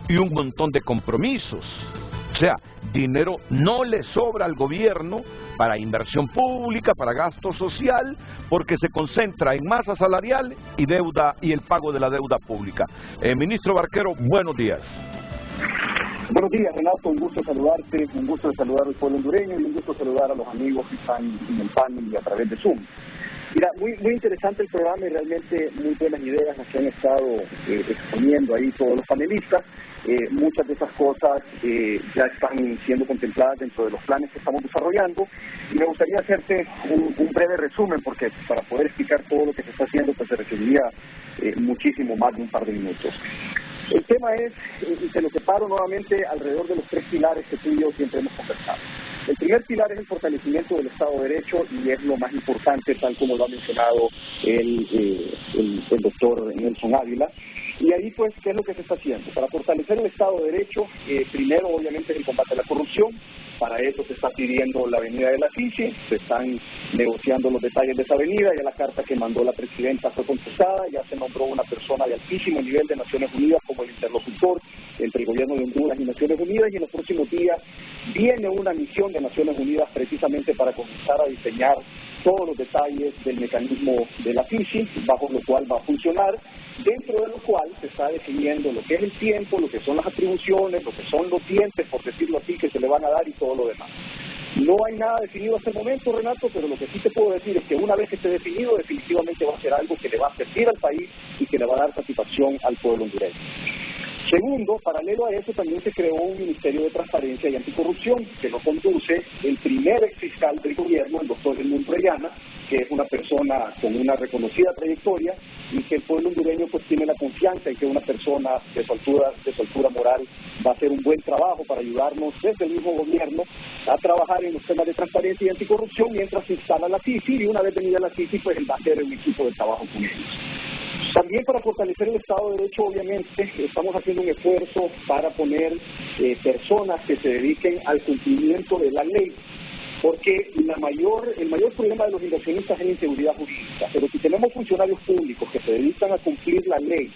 y un montón de compromisos. O sea, dinero no le sobra al gobierno para inversión pública, para gasto social, porque se concentra en masa salarial y deuda y el pago de la deuda pública. Ministro Barquero, buenos días. Buenos días, Renato, un gusto saludarte, un gusto saludar al pueblo hondureño y un gusto saludar a los amigos que están en el panel y a través de Zoom. Mira, muy interesante el programa y realmente muy buenas ideas las que han estado exponiendo ahí todos los panelistas. Muchas de esas cosas ya están siendo contempladas dentro de los planes que estamos desarrollando y me gustaría hacerte un breve resumen porque para poder explicar todo lo que se está haciendo pues se requeriría muchísimo más de un par de minutos. El tema es, y te lo separo nuevamente alrededor de los 3 pilares que tú y yo siempre hemos conversado. El primer pilar es el fortalecimiento del Estado de Derecho y es lo más importante, tal como lo ha mencionado el doctor Nelson Ávila. Y ahí, pues, ¿qué es lo que se está haciendo? Para fortalecer el Estado de Derecho, primero, obviamente, es el combate a la corrupción. Para eso se está pidiendo la avenida de la Sisi, se están negociando los detalles de esa avenida, ya la carta que mandó la presidenta fue contestada, ya se nombró una persona de altísimo nivel de Naciones Unidas como el interlocutor entre el gobierno de Honduras y Naciones Unidas, y en los próximos días viene una misión de Naciones Unidas precisamente para comenzar a diseñar todos los detalles del mecanismo de la Sisi, bajo lo cual va a funcionar, dentro de lo cual se está definiendo lo que es el tiempo, lo que son las atribuciones, lo que son los dientes, por decirlo así, que se le van a dar y todo lo demás. No hay nada definido hasta el momento, Renato, pero lo que sí te puedo decir es que una vez que esté definido, definitivamente va a ser algo que le va a servir al país y que le va a dar satisfacción al pueblo hondureño. Segundo, paralelo a eso, también se creó un Ministerio de Transparencia y Anticorrupción, que lo conduce el primer exfiscal del gobierno, el doctor Edmundo Orellana, que es una persona con una reconocida trayectoria y que el pueblo hondureño pues tiene la confianza en que una persona de su altura moral va a hacer un buen trabajo para ayudarnos desde el mismo gobierno a trabajar en los temas de transparencia y anticorrupción mientras se instala la CICI, y una vez venida la CICI pues él va a hacer un equipo de trabajo con ellos. También para fortalecer el Estado de Derecho, obviamente, estamos haciendo un esfuerzo para poner personas que se dediquen al cumplimiento de la ley, porque el mayor problema de los inversionistas es la inseguridad jurídica, pero si tenemos funcionarios públicos que se dedican a cumplir la ley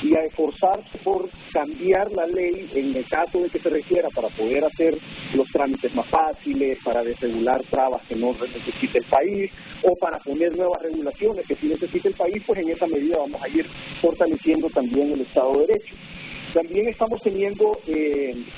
y a esforzarse por cambiar la ley en el caso de que se requiera para poder hacer los trámites más fáciles, para desregular trabas que no necesite el país o para poner nuevas regulaciones que sí necesite el país, pues en esa medida vamos a ir fortaleciendo también el Estado de Derecho. También estamos teniendo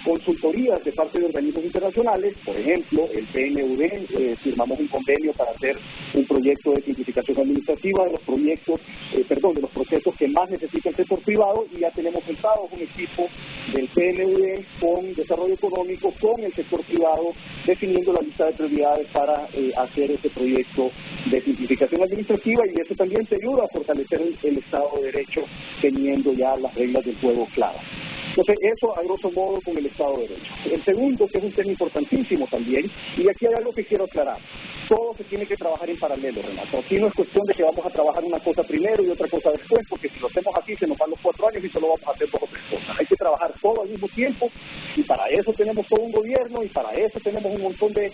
consultorías de parte de organismos internacionales, por ejemplo, el PNUD, firmamos un convenio para hacer un proyecto de simplificación administrativa de los procesos que más necesita el sector privado, y ya tenemos sentados un equipo del PNUD con desarrollo económico, con el sector privado, definiendo la lista de prioridades para hacer ese proyecto de simplificación administrativa, y eso también te ayuda a fortalecer el Estado de Derecho teniendo ya las reglas del juego claras. Entonces, eso a grosso modo con el Estado de Derecho. El segundo, que es un tema importantísimo también, y aquí hay algo que quiero aclarar. Todo se tiene que trabajar en paralelo, Renato. Aquí no es cuestión de que vamos a trabajar una cosa primero y otra cosa después, porque si lo hacemos así se nos van los 4 años y solo vamos a hacer 2 o 3 cosas. Hay que trabajar todo al mismo tiempo, y para eso tenemos todo un gobierno, y para eso tenemos un montón de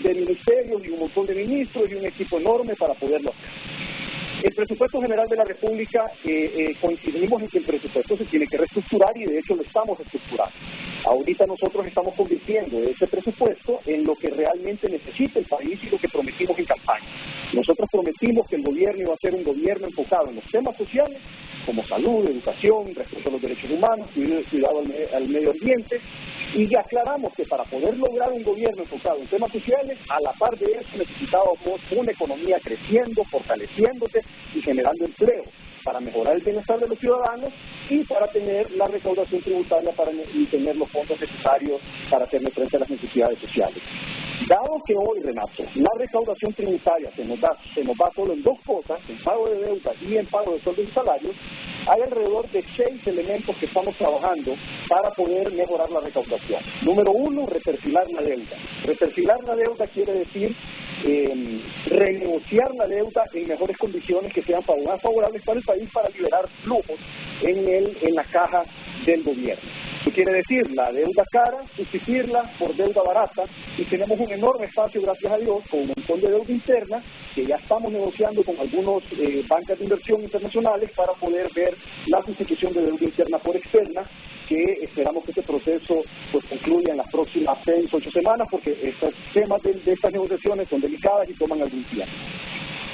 ministerios y un montón de ministros y un equipo enorme para poderlo hacer. El presupuesto general de la República, coincidimos en que el presupuesto se tiene que reestructurar, y de hecho lo estamos estructurando. Ahorita nosotros estamos convirtiendo ese presupuesto en lo que realmente necesita el país y lo que prometimos en campaña. Nosotros prometimos que el gobierno iba a ser un gobierno enfocado en los temas sociales, como salud, educación, respeto a los derechos humanos, cuidado al medio ambiente, y ya aclaramos que para poder lograr un gobierno enfocado en temas sociales, a la par de eso necesitábamos una economía creciendo, fortaleciéndose y generando empleo para mejorar el bienestar de los ciudadanos y para tener la recaudación tributaria y tener los fondos necesarios para hacerle frente a las necesidades sociales. Dado que hoy, Renato, la recaudación tributaria se nos va solo en 2 cosas, en pago de deuda y en pago de sueldos y salarios, hay alrededor de 6 elementos que estamos trabajando para poder mejorar la recaudación. Número 1, reperfilar la deuda. Reperfilar la deuda quiere decir renegociar la deuda en mejores condiciones que sean más favorables para el país, para liberar flujos en la caja del gobierno. Eso quiere decir, la deuda cara, sustituirla por deuda barata, y tenemos un enorme espacio, gracias a Dios, con un montón de deuda interna, que ya estamos negociando con algunos bancas de inversión internacionales para poder ver la sustitución de deuda interna por externa, que esperamos que este proceso pues concluya en las próximas 6 o 8 semanas, porque estos temas de estas negociaciones son delicadas y toman algún tiempo.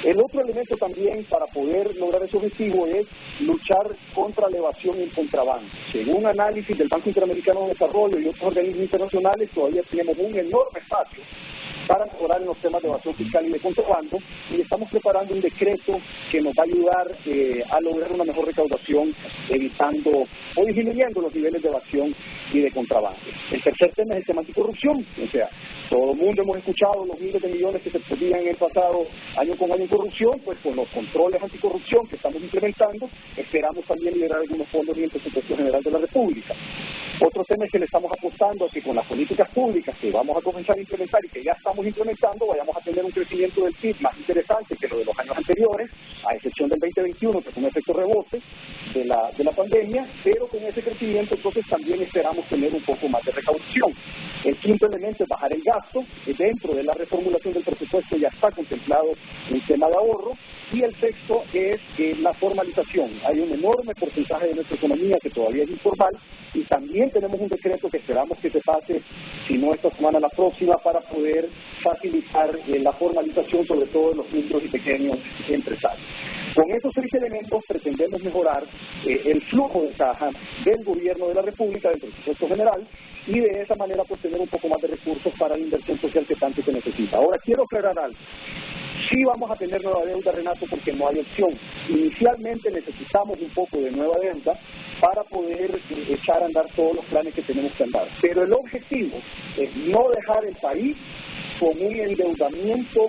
El otro elemento también para poder lograr ese objetivo es luchar contra la evasión y el contrabando. Según análisis del Banco Interamericano de Desarrollo y otros organismos internacionales, todavía tenemos un enorme espacio para mejorar en los temas de evasión fiscal y de contrabando, y estamos preparando un decreto que nos va a ayudar a lograr una mejor recaudación, evitando o disminuyendo los niveles de evasión y de contrabando. El tercer tema es el tema anticorrupción, o sea, todo el mundo hemos escuchado los miles de millones que se perdían en el pasado año con año en corrupción, pues con los controles anticorrupción que estamos implementando, esperamos también liberar algunos fondos en el presupuesto general de la República. Otro tema es que le estamos apostando a que con las políticas públicas que vamos a comenzar a implementar y que ya estamos implementando, vayamos a tener un crecimiento del PIB más interesante que lo de los años anteriores, a excepción del 2021, que fue un efecto rebote de la pandemia, pero con ese crecimiento entonces también esperamos tener un poco más de recaudación. El quinto elemento es bajar el gasto. Dentro de la reformulación del presupuesto ya está contemplado un tema de ahorro. Y el sexto es la formalización. Hay un enorme porcentaje de nuestra economía que todavía es informal, y también tenemos un decreto que esperamos que se pase, si no esta semana, la próxima, para poder facilitar la formalización, sobre todo de los micros y pequeños empresarios. Con esos 6 elementos pretendemos mejorar el flujo de caja del gobierno de la República, del presupuesto general, y de esa manera pues tener un poco más de recursos para la inversión social que tanto se necesita. Ahora quiero aclarar algo. Sí vamos a tener nueva deuda, Renato, porque no hay opción. Inicialmente necesitamos un poco de nueva deuda para poder echar a andar todos los planes que tenemos que andar. Pero el objetivo es no dejar el país con un endeudamiento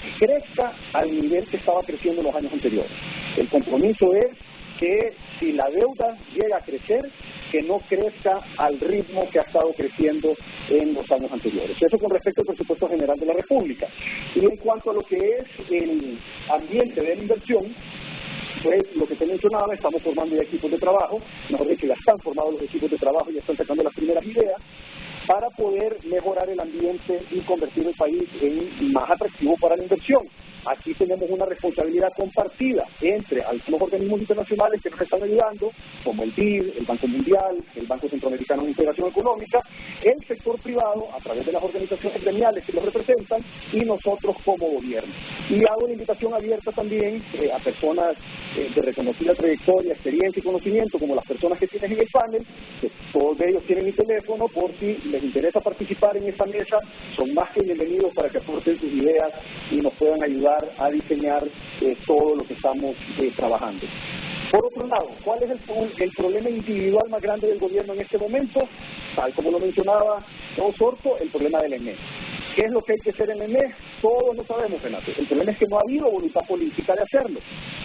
que crezca al nivel que estaba creciendo en los años anteriores. El compromiso es que si la deuda llega a crecer, que no crezca al ritmo que ha estado creciendo en los años anteriores. Eso con respecto al presupuesto general de la República. Y en cuanto a lo que es el ambiente de la inversión, pues lo que te mencionaba, estamos formando ya equipos de trabajo, mejor dicho, ya están formados los equipos de trabajo y ya están sacando las primeras ideas para poder mejorar el ambiente y convertir el país en más atractivo para la inversión. Aquí tenemos una responsabilidad compartida entre algunos organismos internacionales que nos están ayudando, como el BID, el Banco Mundial, el Banco Centroamericano de Integración Económica, el sector privado a través de las organizaciones gremiales que lo representan, y nosotros como gobierno. Y hago una invitación abierta también a personas de reconocida trayectoria, experiencia y conocimiento, como las personas que tienes en el panel, que todos ellos tienen mi teléfono, por si les interesa participar en esta mesa, son más que bienvenidos para que aporten sus ideas y nos puedan ayudar a diseñar todo lo que estamos trabajando. Por otro lado, ¿cuál es el problema individual más grande del gobierno en este momento? Tal como lo mencionaba Osorto, el problema del ENE. ¿Qué es lo que hay que hacer en el ENE? Todos lo sabemos, Renato. El problema es que no ha habido voluntad política de hacerlo.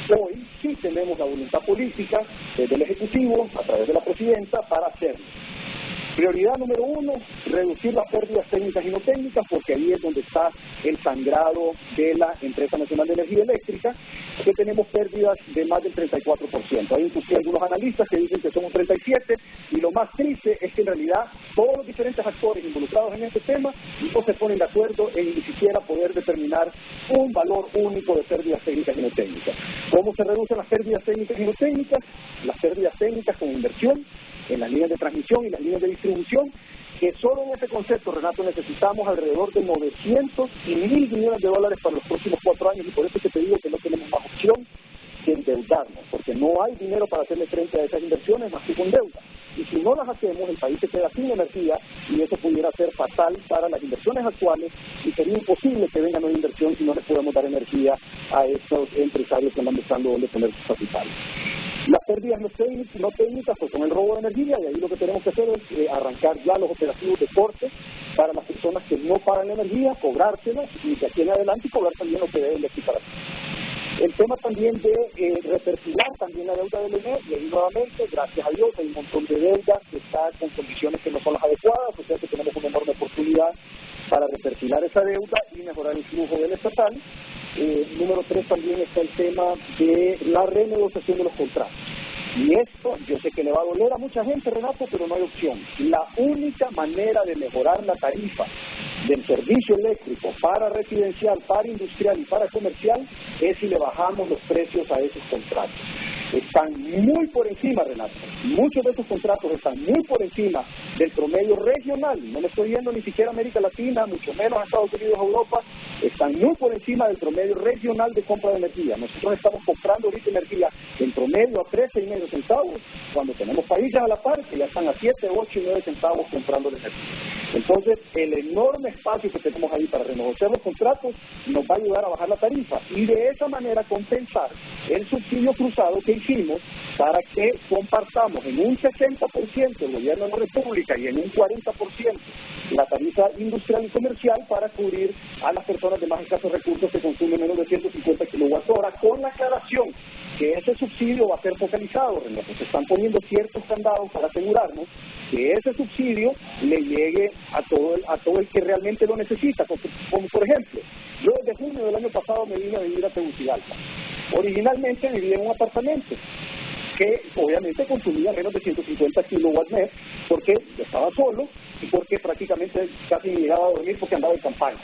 Hoy sí tenemos la voluntad política del Ejecutivo, a través de la Presidenta, para hacerlo. Prioridad número 1, reducir las pérdidas técnicas y no técnicas, porque ahí es donde está el sangrado de la Empresa Nacional de Energía Eléctrica, que tenemos pérdidas de más del 34%. Hay inclusive algunos analistas que dicen que son un 37%, y lo más triste es que en realidad todos los diferentes actores involucrados en este tema no se ponen de acuerdo en ni siquiera poder determinar un valor único de pérdidas técnicas y no técnicas. ¿Cómo se reducen las pérdidas técnicas y no técnicas? Las pérdidas técnicas con inversión en las líneas de transmisión y las líneas de distribución, que solo en ese concepto, Renato, necesitamos alrededor de 900 y 1.000 millones de dólares para los próximos 4 años, y por eso es que te digo que no tenemos más opción que endeudarnos, porque no hay dinero para hacerle frente a esas inversiones más que con deuda. Y si no las hacemos, el país se queda sin energía, y eso pudiera ser fatal para las inversiones actuales, y sería imposible que venga nueva inversión si no les podemos dar energía a estos empresarios que andan buscando dónde poner sus capitales. Las pérdidas no técnicas pues son el robo de energía, y ahí lo que tenemos que hacer es arrancar ya los operativos de corte para las personas que no pagan la energía, cobrárselas, y de aquí en adelante cobrar también lo que deben de equiparar. El tema también de reperfilar también la deuda del ENE, y ahí nuevamente, gracias a Dios, hay un montón de deuda que está con condiciones que no son las adecuadas, o sea que tenemos una enorme oportunidad para reperfilar esa deuda y mejorar el flujo del estatal. Número 3 también está el tema de la renegociación de los contratos. Y esto yo sé que le va a doler a mucha gente, Renato, pero no hay opción. La única manera de mejorar la tarifa del servicio eléctrico para residencial, para industrial y para comercial es si le bajamos los precios a esos contratos. Están muy por encima, Renato. Muchos de esos contratos están muy por encima del promedio regional. No me estoy yendo ni siquiera a América Latina, mucho menos a Estados Unidos o Europa. Están muy por encima del promedio regional de compra de energía. Nosotros estamos comprando ahorita energía en promedio a 13,5 centavos, cuando tenemos países a la par que ya están a 7, 8 y 9 centavos comprando la energía. Entonces, el enorme espacio que tenemos ahí para renegociar los contratos nos va a ayudar a bajar la tarifa y de esa manera compensar el subsidio cruzado que hicimos para que compartamos en un 60% el gobierno de la República y en un 40% la tarifa industrial y comercial para cubrir a las personas de más escasos recursos que consumen menos de 150 kWh, con la aclaración que ese subsidio va a ser focalizado. Se están poniendo ciertos candados para asegurarnos que ese subsidio le llegue a todo el que realmente lo necesita. Como por ejemplo, yo desde junio del año pasado me vine a vivir a Tegucigalpa. Originalmente vivía en un apartamento que obviamente consumía menos de 150 kilowatts mes, porque estaba solo y porque prácticamente casi ni llegaba a dormir porque andaba en campaña.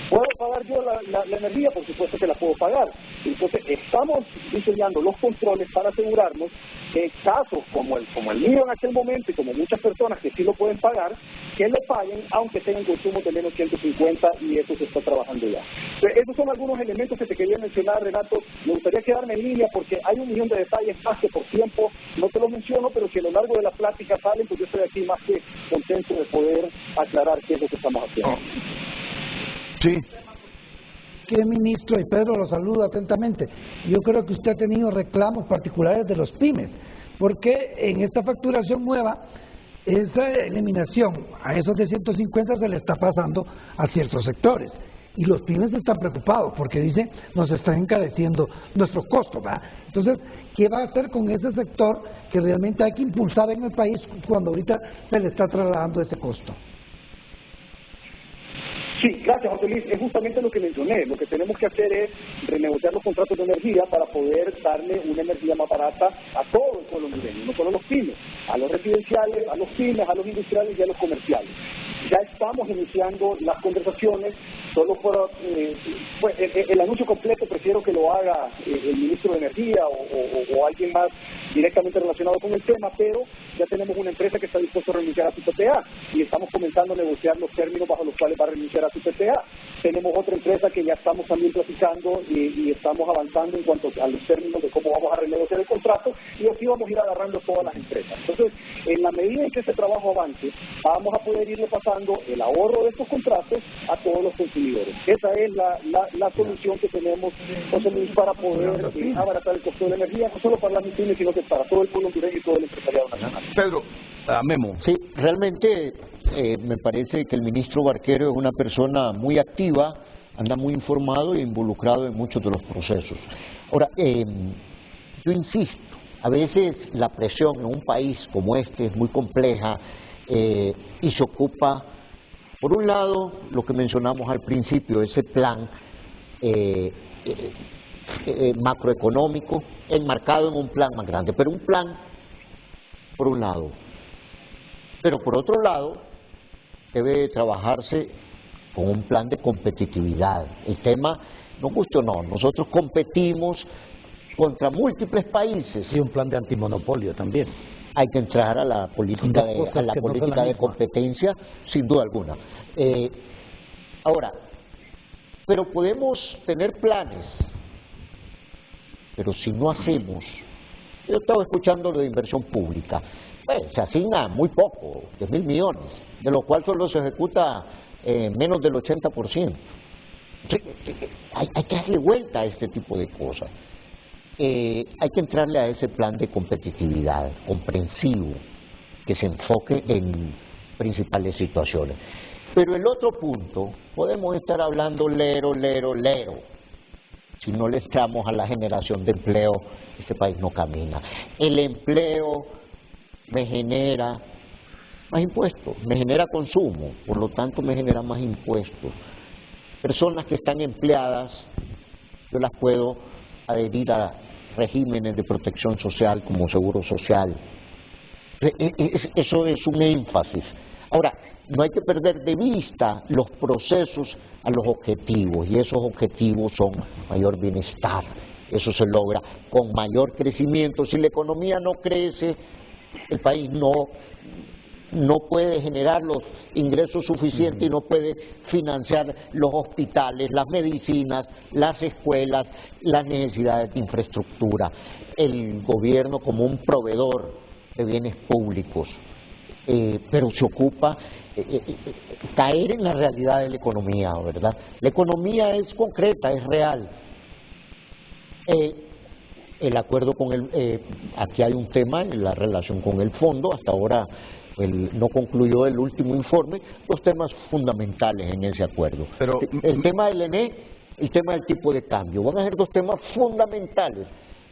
¿Puedo pagar yo la energía? Por supuesto que la puedo pagar. Entonces estamos diseñando los controles para asegurarnos que en casos como el mío en aquel momento y como muchas personas que sí lo pueden pagar, que lo paguen aunque tengan consumo de menos 150, y eso se está trabajando ya. Entonces, esos son algunos elementos que te quería mencionar, Renato. Me gustaría quedarme en línea porque hay un millón de detalles más que por tiempo no te los menciono, pero si a lo largo de la plática salen, pues yo estoy aquí más que contento de poder aclarar qué es lo que estamos haciendo. Sí. Que ministro, y Pedro lo saluda atentamente. Yo creo que usted ha tenido reclamos particulares de los pymes, porque en esta facturación nueva, esa eliminación a esos de 150 se le está pasando a ciertos sectores. Y los pymes están preocupados porque dicen, nos están encareciendo nuestros costos, ¿verdad? Entonces, ¿qué va a hacer con ese sector que realmente hay que impulsar en el país cuando ahorita se le está trasladando ese costo? Sí, gracias, José Luis. Es justamente lo que mencioné. Lo que tenemos que hacer es renegociar los contratos de energía para poder darle una energía más barata a todo el pueblo hondureño, no solo a los pymes, a los residenciales, a los pymes, a los industriales y a los comerciales. Ya estamos iniciando las conversaciones, solo por el anuncio completo prefiero que lo haga el ministro de Energía o alguien más directamente relacionado con el tema, pero ya tenemos una empresa que está dispuesta a renunciar a su PPA y estamos comenzando a negociar los términos bajo los cuales va a renunciar a su PPA. Tenemos otra empresa que ya estamos también platicando y estamos avanzando en cuanto a los términos de cómo vamos a renegociar el contrato, y así vamos a ir agarrando todas las empresas. Entonces, en la medida en que este trabajo avance, vamos a poder irle pasando el ahorro de estos contratos a todos los consumidores. Esa es la solución que tenemos, José Luis, para poder abaratar el costo de la energía, no solo para las MIPYMES, sino que para todo el pueblo hondureño y todo el empresariado nacional. Pedro, Memo. Sí, realmente me parece que el ministro Barquero es una persona muy activa, anda muy informado e involucrado en muchos de los procesos. Ahora, yo insisto, a veces la presión en un país como este es muy compleja y se ocupa, por un lado, lo que mencionamos al principio, ese plan macroeconómico enmarcado en un plan más grande, pero un plan por un lado, pero por otro lado debe trabajarse con un plan de competitividad. El tema, no guste o no, nosotros competimos contra múltiples países. Y un plan de antimonopolio también. Hay que entrar a la política de competencia, sin duda alguna. Ahora, pero podemos tener planes, pero si no hacemos, yo estaba escuchando lo de inversión pública, se asigna muy poco, 10,000 millones, de lo cual solo se ejecuta menos del 80%. Hay que darle vuelta a este tipo de cosas. Hay que entrarle a ese plan de competitividad comprensivo que se enfoque en principales situaciones. Pero el otro punto, podemos estar hablando lero. Si no le echamos a la generación de empleo, este país no camina. El empleo me genera más impuestos, me genera consumo, por lo tanto me genera más impuestos. Personas que están empleadas, yo las puedo adherir a regímenes de protección social como seguro social. Eso es un énfasis. Ahora, no hay que perder de vista los procesos a los objetivos, y esos objetivos son mayor bienestar. Eso se logra con mayor crecimiento. Si la economía no crece, el país no puede generar los ingresos suficientes y no puede financiar los hospitales, las medicinas, las escuelas, las necesidades de infraestructura. El gobierno como un proveedor de bienes públicos, pero se ocupa caer en la realidad de la economía, ¿verdad? La economía es concreta, es real. El acuerdo con aquí hay un tema en la relación con el fondo. Hasta ahora no concluyó el último informe, los temas fundamentales en ese acuerdo. Pero el tema del ENE, el tema del tipo de cambio, van a ser dos temas fundamentales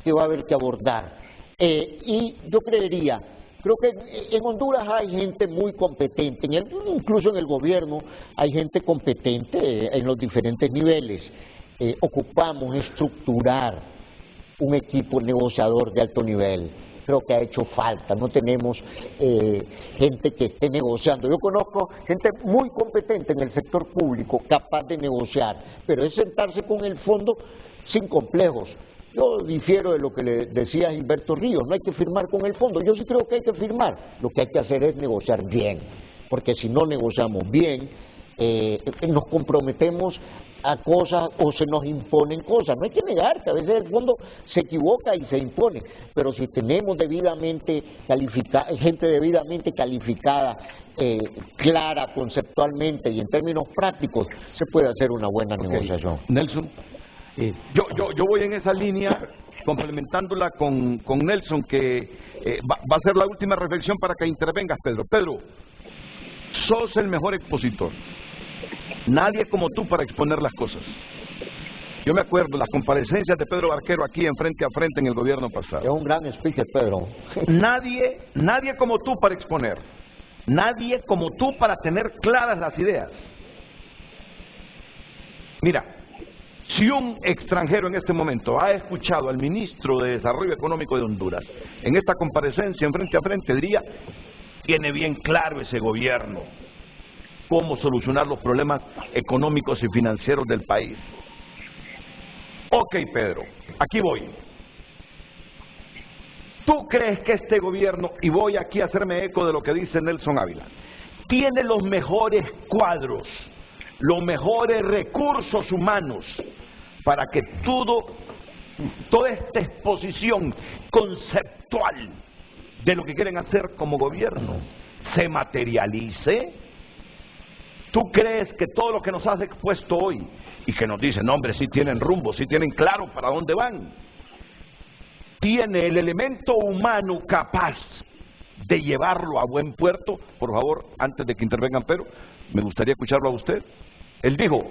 que va a haber que abordar. Y yo creo que en Honduras hay gente muy competente, incluso en el gobierno hay gente competente en los diferentes niveles. Ocupamos estructurar un equipo negociador de alto nivel. Creo que ha hecho falta, no tenemos gente que esté negociando. Yo conozco gente muy competente en el sector público, capaz de negociar, pero es sentarse con el fondo sin complejos. Yo difiero de lo que le decía Gilberto Ríos, no hay que firmar con el fondo. Yo sí creo que hay que firmar, lo que hay que hacer es negociar bien, porque si no negociamos bien, nos comprometemos a cosas o se nos imponen cosas. No hay que negar que a veces el fondo se equivoca y se impone, pero si tenemos debidamente gente debidamente calificada, clara conceptualmente y en términos prácticos, se puede hacer una buena negociación. Nelson, yo voy en esa línea, complementándola con Nelson, que va a ser la última reflexión para que intervengas, Pedro. Pedro, sos el mejor expositor. Nadie como tú para exponer las cosas. Yo me acuerdo las comparecencias de Pedro Barquero aquí en Frente a Frente en el gobierno pasado. Es un gran speaker, Pedro. Nadie como tú para exponer. Nadie como tú para tener claras las ideas. Mira, si un extranjero en este momento ha escuchado al ministro de Desarrollo Económico de Honduras en esta comparecencia en Frente a Frente, diría, tiene bien claro ese gobierno cómo solucionar los problemas económicos y financieros del país. Ok, Pedro, aquí voy. ¿Tú crees que este gobierno, y voy aquí a hacerme eco de lo que dice Nelson Ávila, tiene los mejores cuadros, los mejores recursos humanos para que toda esta exposición conceptual de lo que quieren hacer como gobierno se materialice? ¿Tú crees que todo lo que nos has expuesto hoy y que nos dicen, no, hombre, sí tienen rumbo, sí tienen claro para dónde van, tiene el elemento humano capaz de llevarlo a buen puerto? Por favor, antes de que intervengan, Pedro, me gustaría escucharlo a usted. Él dijo,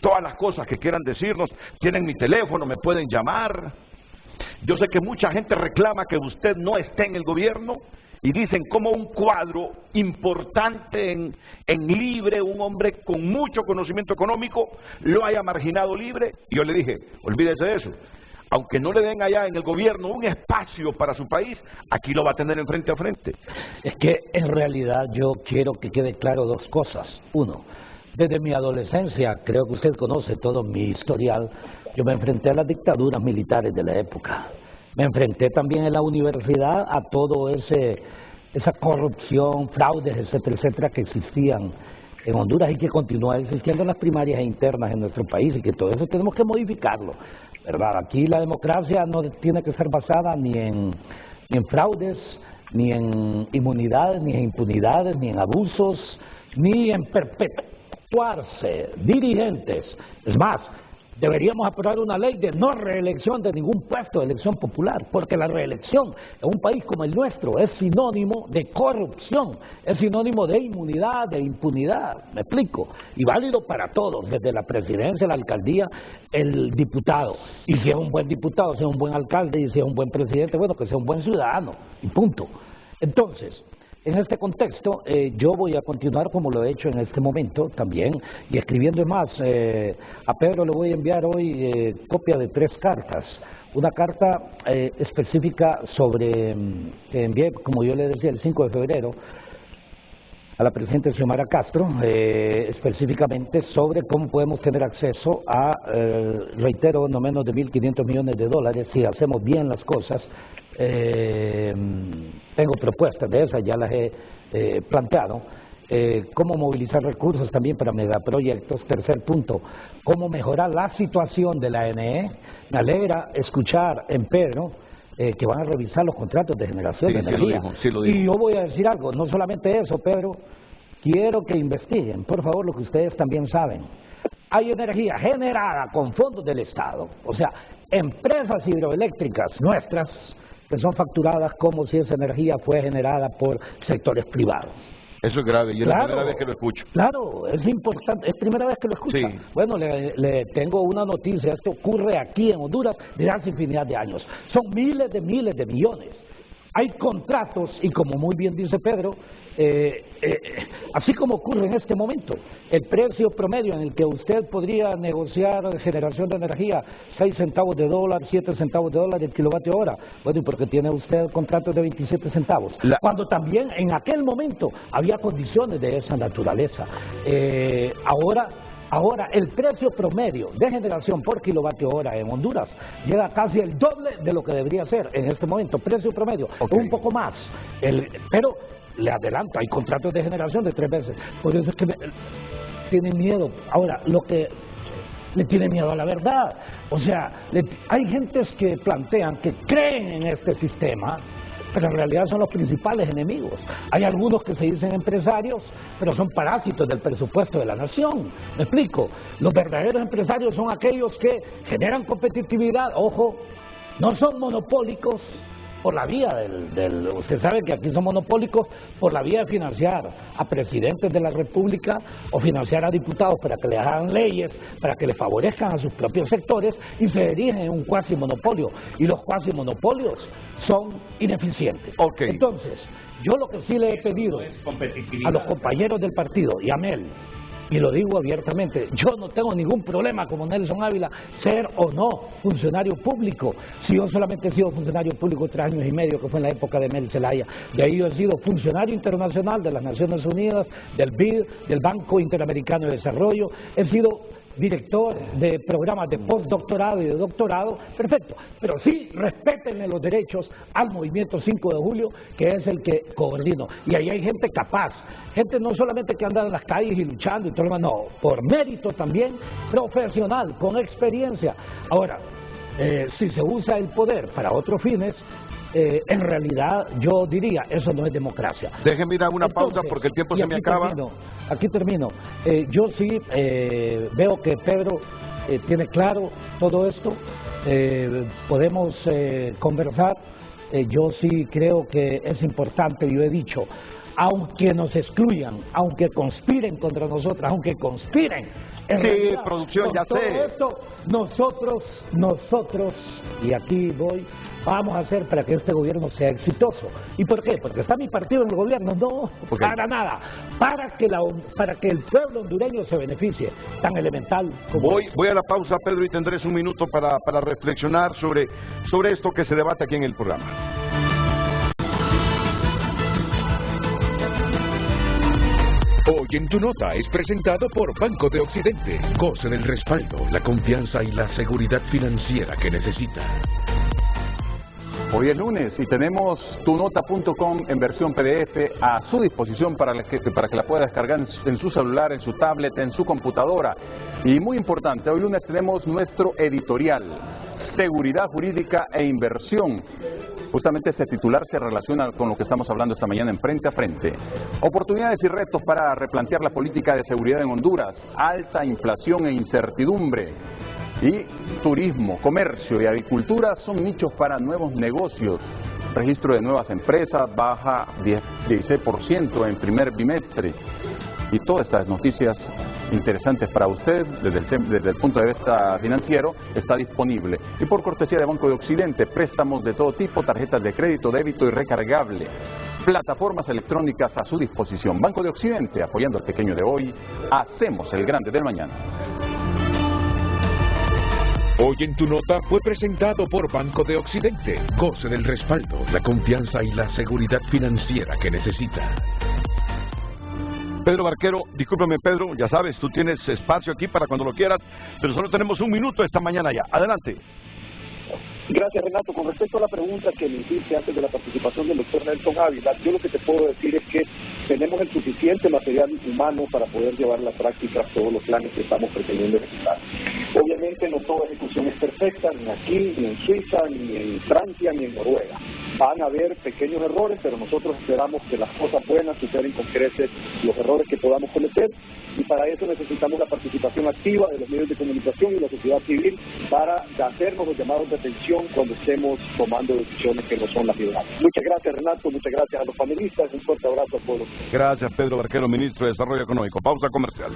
todas las cosas que quieran decirnos, tienen mi teléfono, me pueden llamar. Yo sé que mucha gente reclama que usted no esté en el gobierno y dicen como un cuadro importante en Libre, un hombre con mucho conocimiento económico, lo haya marginado Libre. Y yo le dije, olvídese de eso. Aunque no le den allá en el gobierno un espacio para su país, aquí lo va a tener en Frente a Frente. Es que en realidad yo quiero que quede claro dos cosas. Uno, desde mi adolescencia, creo que usted conoce todo mi historial, yo me enfrenté a las dictaduras militares de la época. Me enfrenté también en la universidad a todo esa corrupción, fraudes, etcétera, etcétera, que existían en Honduras y que continúa existiendo en las primarias internas en nuestro país, y que todo eso tenemos que modificarlo, ¿verdad? Aquí la democracia no tiene que ser basada ni en fraudes, ni en inmunidades, ni en impunidades, ni en abusos, ni en perpetuarse dirigentes. Es más, deberíamos aprobar una ley de no reelección de ningún puesto de elección popular, porque la reelección en un país como el nuestro es sinónimo de corrupción, es sinónimo de inmunidad, de impunidad, me explico, y válido para todos, desde la presidencia, la alcaldía, el diputado, y si es un buen diputado, si es un buen alcalde, y si es un buen presidente, bueno, que sea un buen ciudadano, y punto. Entonces, en este contexto, yo voy a continuar como lo he hecho en este momento también, y escribiendo más. A Pedro le voy a enviar hoy copia de 3 cartas. Una carta específica sobre, que envié, como yo le decía, el 5 de febrero, a la presidenta Xiomara Castro, específicamente sobre cómo podemos tener acceso a, reitero, no menos de $1.500 millones si hacemos bien las cosas. Tengo propuestas de esas, ya las he planteado. Cómo movilizar recursos también para megaproyectos. Tercer punto, cómo mejorar la situación de la ANE. Me alegra escuchar en Pedro que van a revisar los contratos de generación de energía. Sí lo digo. Y yo voy a decir algo, no solamente eso, Pedro, quiero que investiguen, por favor, lo que ustedes también saben. Hay energía generada con fondos del Estado, o sea, empresas hidroeléctricas nuestras que son facturadas como si esa energía fue generada por sectores privados. Eso es grave, y es Claro, la primera vez que lo escucho. Claro, es importante, es primera vez que lo escucha. Sí. Bueno, le tengo una noticia, esto ocurre aquí en Honduras desde hace infinidad de años. Son miles de millones. Hay contratos, y como muy bien dice Pedro, así como ocurre en este momento, el precio promedio en el que usted podría negociar generación de energía, 6 centavos de dólar, 7 centavos de dólar el kilovatio hora. Bueno, ¿y por qué tiene usted contratos de 27 centavos? Cuando también en aquel momento había condiciones de esa naturaleza. Ahora el precio promedio de generación por kilovatio hora en Honduras llega casi el doble de lo que debería ser en este momento. Precio promedio, un poco más. Pero le adelanto, hay contratos de generación de 3 veces. Por eso es que tienen miedo. Ahora, lo que le tiene miedo a la verdad. O sea, hay gentes que plantean que creen en este sistema, pero en realidad son los principales enemigos. Hay algunos que se dicen empresarios, pero son parásitos del presupuesto de la nación. ¿Me explico? Los verdaderos empresarios son aquellos que generan competitividad, ojo, no son monopólicos por la vía usted sabe que aquí son monopólicos por la vía de financiar a presidentes de la República o financiar a diputados para que le hagan leyes, para que le favorezcan a sus propios sectores, y se dirigen en un cuasi monopolio, y los cuasi monopolios son ineficientes. Entonces, yo lo que sí le he pedido a los compañeros del partido y a Mel, y lo digo abiertamente, yo no tengo ningún problema como Nelson Ávila ser o no funcionario público. Si yo solamente he sido funcionario público 3 años y medio, que fue en la época de Mel Zelaya, de ahí yo he sido funcionario internacional de las Naciones Unidas, del BID, del Banco Interamericano de Desarrollo, he sido director de programas de postdoctorado y de doctorado, perfecto, pero sí respétenle los derechos al movimiento 5 de julio, que es el que coordino, y ahí hay gente capaz, gente no solamente que anda en las calles y luchando y todo lo demás, no, por mérito también profesional, con experiencia. Ahora, si se usa el poder para otros fines, en realidad yo diría, eso no es democracia. Déjenme ir a una pausa porque el tiempo se me acaba. Aquí termino. Yo sí veo que Pedro tiene claro todo esto. Podemos conversar. Yo sí creo que es importante, yo he dicho, aunque nos excluyan, aunque conspiren contra nosotros, aunque conspiren. En realidad, producción, ya todo sé. esto, nosotros, y aquí voy, vamos a hacer para que este gobierno sea exitoso. ¿Y por qué? ¿Porque está mi partido en el gobierno? No, para nada. Para que el pueblo hondureño se beneficie, tan elemental como Voy a la pausa, Pedro, y tendrás un minuto para reflexionar sobre esto que se debate aquí en el programa. Hoy en Tu Nota es presentado por Banco de Occidente. Goce del respaldo, la confianza y la seguridad financiera que necesita. Hoy es lunes y tenemos tunota.com en versión PDF a su disposición para que la pueda descargar en su celular, en su tablet, en su computadora. Y muy importante, hoy lunes tenemos nuestro editorial, Seguridad Jurídica e Inversión. Justamente este titular se relaciona con lo que estamos hablando esta mañana en Frente a Frente. Oportunidades y retos para replantear la política de seguridad en Honduras, alta inflación e incertidumbre. Y turismo, comercio y agricultura son nichos para nuevos negocios. Registro de nuevas empresas baja 16% en primer bimestre. Y todas estas noticias interesantes para usted desde el punto de vista financiero está disponible. Y por cortesía de Banco de Occidente, préstamos de todo tipo, tarjetas de crédito, débito y recargable. plataformas electrónicas a su disposición. Banco de Occidente, apoyando al pequeño de hoy, hacemos el grande del mañana. Hoy en Tu Nota fue presentado por Banco de Occidente. Goce del respaldo, la confianza y la seguridad financiera que necesita. Pedro Barquero, discúlpame Pedro, ya sabes, tú tienes espacio aquí para cuando lo quieras, pero solo tenemos un minuto esta mañana ya. Adelante. Gracias, Renato. Con respecto a la pregunta que me hiciste antes de la participación del doctor Nelson Ávila, yo lo que te puedo decir es que tenemos el suficiente material humano para poder llevar a la práctica todos los planes que estamos pretendiendo ejecutar. Obviamente no toda ejecución es perfecta, ni aquí, ni en Suiza, ni en Francia, ni en Noruega. Van a haber pequeños errores, pero nosotros esperamos que las cosas buenas superen con creces los errores que podamos cometer, y para eso necesitamos la participación activa de los medios de comunicación y la sociedad civil para hacernos los llamados de atención cuando estemos tomando decisiones que no son las ideales. Muchas gracias, Renato, muchas gracias a los panelistas, un fuerte abrazo a todos. Gracias, Pedro Barquero, ministro de Desarrollo Económico. Pausa comercial.